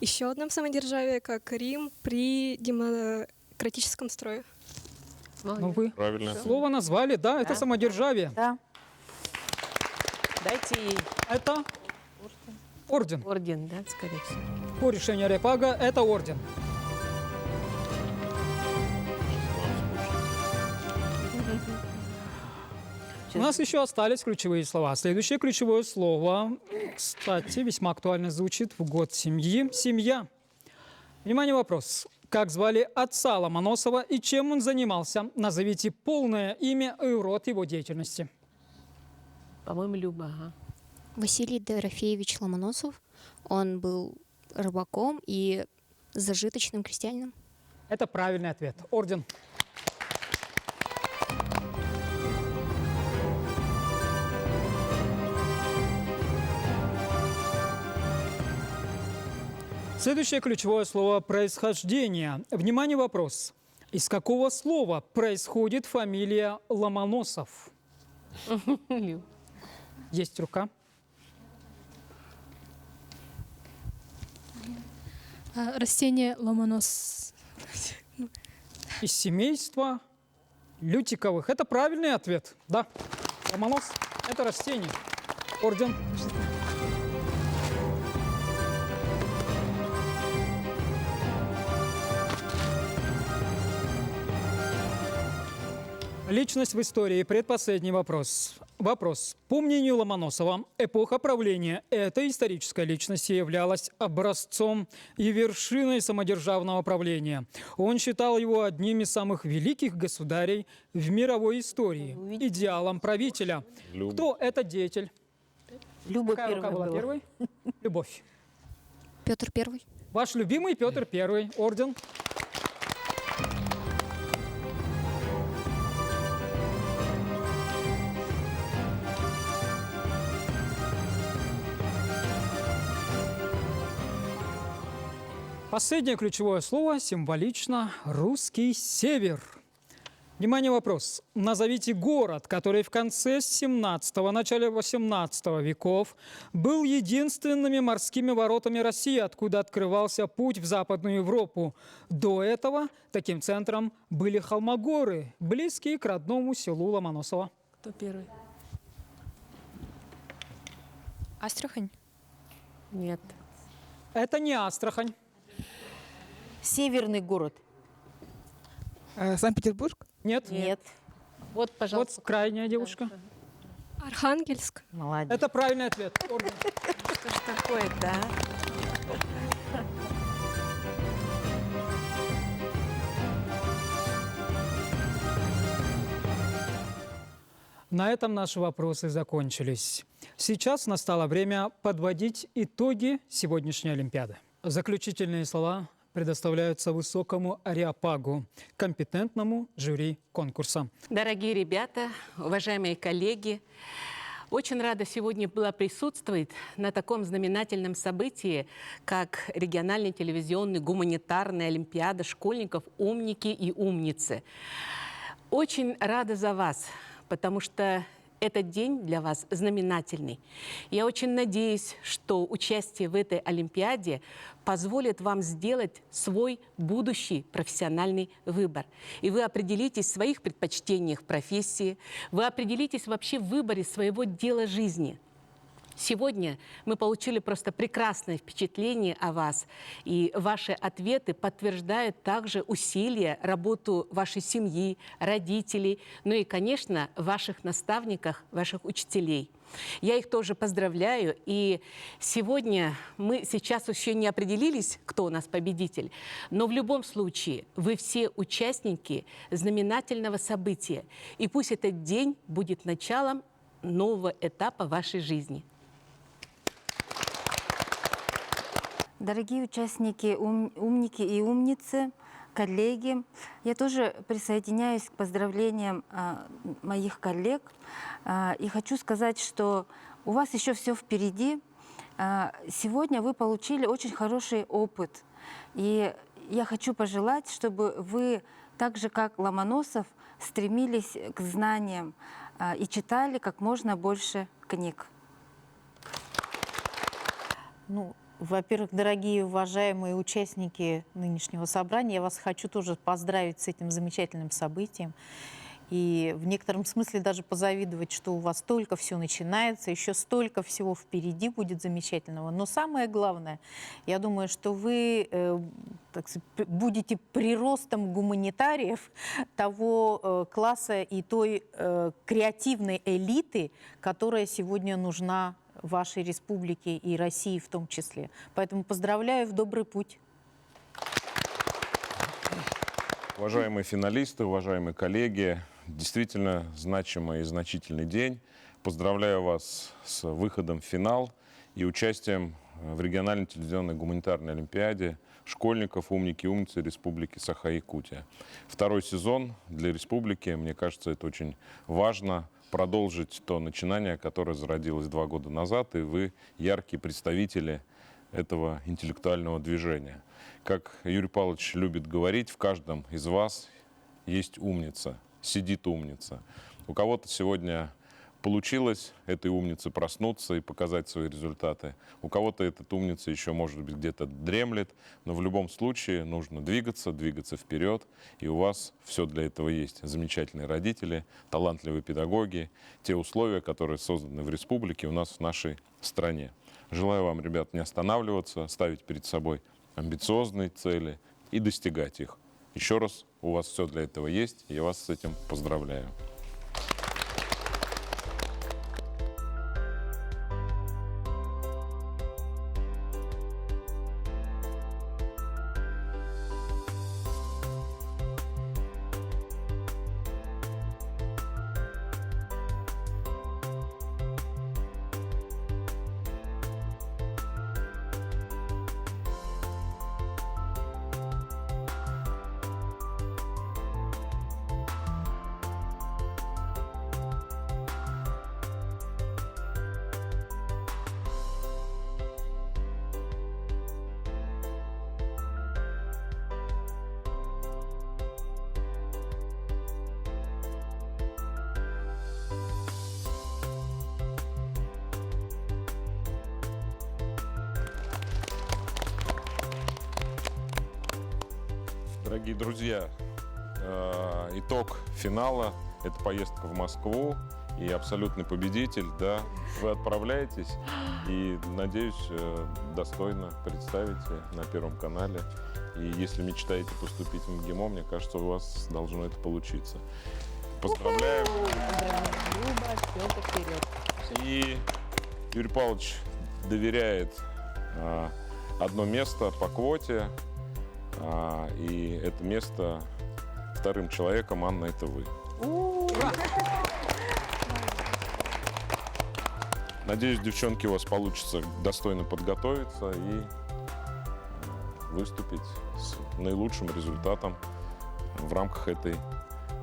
еще одном самодержавии, как Рим при демократическом строе. Ну, вы Правильно. слово назвали, да, это самодержавие. Да. Дайте ей Это орден. орден, да, скорее всего. По решению Ареопага это орден. У нас еще остались ключевые слова. Следующее ключевое слово, кстати, весьма актуально звучит в год семьи. Семья. Внимание, вопрос. Как звали отца Ломоносова и чем он занимался? Назовите полное имя и род его деятельности. По-моему, Люба, ага. Василий Дорофеевич Ломоносов. Он был рыбаком и зажиточным крестьянином. Это правильный ответ. Орден. Следующее ключевое слово – происхождение. Внимание, вопрос. Из какого слова происходит фамилия Ломоносов? Есть рука. Растение ломонос. Из семейства лютиковых. Это правильный ответ. Да. Ломонос – это растение. Орден. Личность в истории. Предпоследний вопрос. Вопрос. По мнению Ломоносова, эпоха правления этой исторической личности являлась образцом и вершиной самодержавного правления. Он считал его одним из самых великих государей в мировой истории, идеалом правителя. Люба. Кто этот деятель? Люба Какая рука была первой? Любовь. Петр I. Ваш любимый Петр I. Орден. Последнее ключевое слово символично – русский север. Внимание, вопрос. Назовите город, который в конце 17-го, начале 18 веков был единственными морскими воротами России, откуда открывался путь в Западную Европу. До этого таким центром были Холмогоры, близкие к родному селу Ломоносова. Кто первый? Астрахань? Нет. Это не Астрахань. Северный город. Санкт-Петербург? Нет. Нет. Вот, пожалуйста. Вот крайняя девушка. Архангельск. Молодец. Это правильный ответ. Орден. Что ж такое-то, а? На этом наши вопросы закончились. Сейчас настало время подводить итоги сегодняшней Олимпиады. Заключительные слова предоставляются высокому ареопагу, компетентному жюри конкурса. Дорогие ребята, уважаемые коллеги, очень рада сегодня была присутствовать на таком знаменательном событии, как региональная телевизионная гуманитарная олимпиада школьников «Умники и умницы». Очень рада за вас, потому что этот день для вас знаменательный. Я очень надеюсь, что участие в этой Олимпиаде позволит вам сделать свой будущий профессиональный выбор. И вы определитесь в своих предпочтениях в профессии, вы определитесь вообще в выборе своего дела жизни. Сегодня мы получили просто прекрасное впечатление о вас, и ваши ответы подтверждают также усилия, работу вашей семьи, родителей, ну и, конечно, ваших наставников, ваших учителей. Я их тоже поздравляю, и сегодня мы сейчас еще не определились, кто у нас победитель, но в любом случае вы все участники знаменательного события, и пусть этот день будет началом нового этапа вашей жизни. Дорогие участники, умники и умницы, коллеги, я тоже присоединяюсь к поздравлениям моих коллег и хочу сказать, что у вас еще все впереди. Сегодня вы получили очень хороший опыт, и я хочу пожелать, чтобы вы так же как Ломоносов, стремились к знаниям и читали как можно больше книг. Ну, во-первых, дорогие уважаемые участники нынешнего собрания, я вас хочу тоже поздравить с этим замечательным событием. И в некотором смысле даже позавидовать, что у вас только все начинается, еще столько всего впереди будет замечательного. Но самое главное, я думаю, что вы так сказать, будете приростом гуманитариев того класса и той креативной элиты, которая сегодня нужна вашей республике и России в том числе. Поэтому поздравляю, в добрый путь. Уважаемые финалисты, уважаемые коллеги, действительно значимый и значительный день. Поздравляю вас с выходом в финал и участием в региональной телевизионной гуманитарной олимпиаде школьников «Умники и умницы» Республики Саха-Якутия. Второй сезон для республики, мне кажется, это очень важно, продолжить то начинание, которое зародилось 2 года назад, и вы яркие представители этого интеллектуального движения. Как Юрий Павлович любит говорить, в каждом из вас есть умница, сидит умница. У кого-то сегодня получилось этой умнице проснуться и показать свои результаты. У кого-то этот умница еще, может быть, где-то дремлет, но в любом случае нужно двигаться вперед, и у вас все для этого есть. Замечательные родители, талантливые педагоги, те условия, которые созданы в республике, у нас в нашей стране. Желаю вам, ребят, не останавливаться, ставить перед собой амбициозные цели и достигать их. Еще раз, у вас все для этого есть, и я вас с этим поздравляю. Дорогие друзья, итог финала – это поездка в Москву и абсолютный победитель. Да, вы отправляетесь и, надеюсь, достойно представите на Первом канале. И если мечтаете поступить в МГИМО, мне кажется, у вас должно это получиться. Поздравляю! И Юрий Павлович доверяет одно место по квоте. И это место вторым человеком, Анна, это вы. Надеюсь, девчонки, у вас получится достойно подготовиться и выступить с наилучшим результатом в рамках этой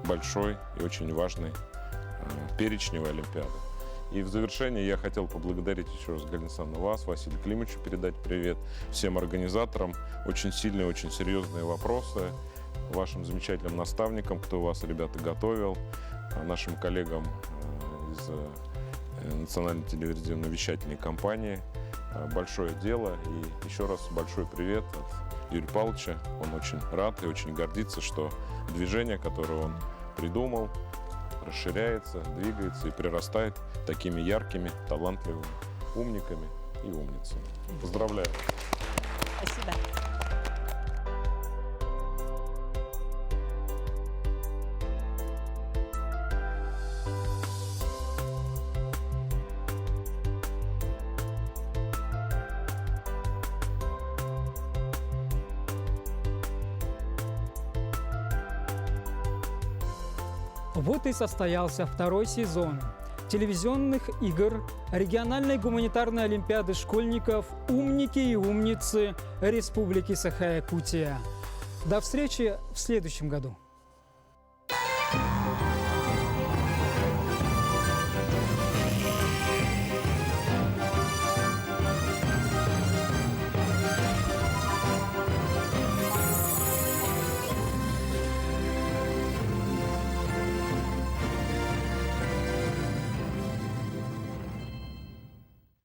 большой и очень важной перечневой олимпиады. И в завершение я хотел поблагодарить еще раз, Галина Александровна, вас, Василию Климовичу, передать привет всем организаторам. Очень сильные, очень серьезные вопросы. Вашим замечательным наставникам, кто вас, ребята, готовил. Нашим коллегам из Национальной телевизионно-вещательной компании. Большое дело. И еще раз большой привет от Юрия Павловича. Он очень рад и очень гордится, что движение, которое он придумал, расширяется, двигается и прирастает такими яркими, талантливыми умниками и умницами. Поздравляю! Спасибо. Вот и состоялся второй сезон телевизионных игр региональной гуманитарной олимпиады школьников «Умники и умницы» Республики Саха-Якутия. До встречи в следующем году.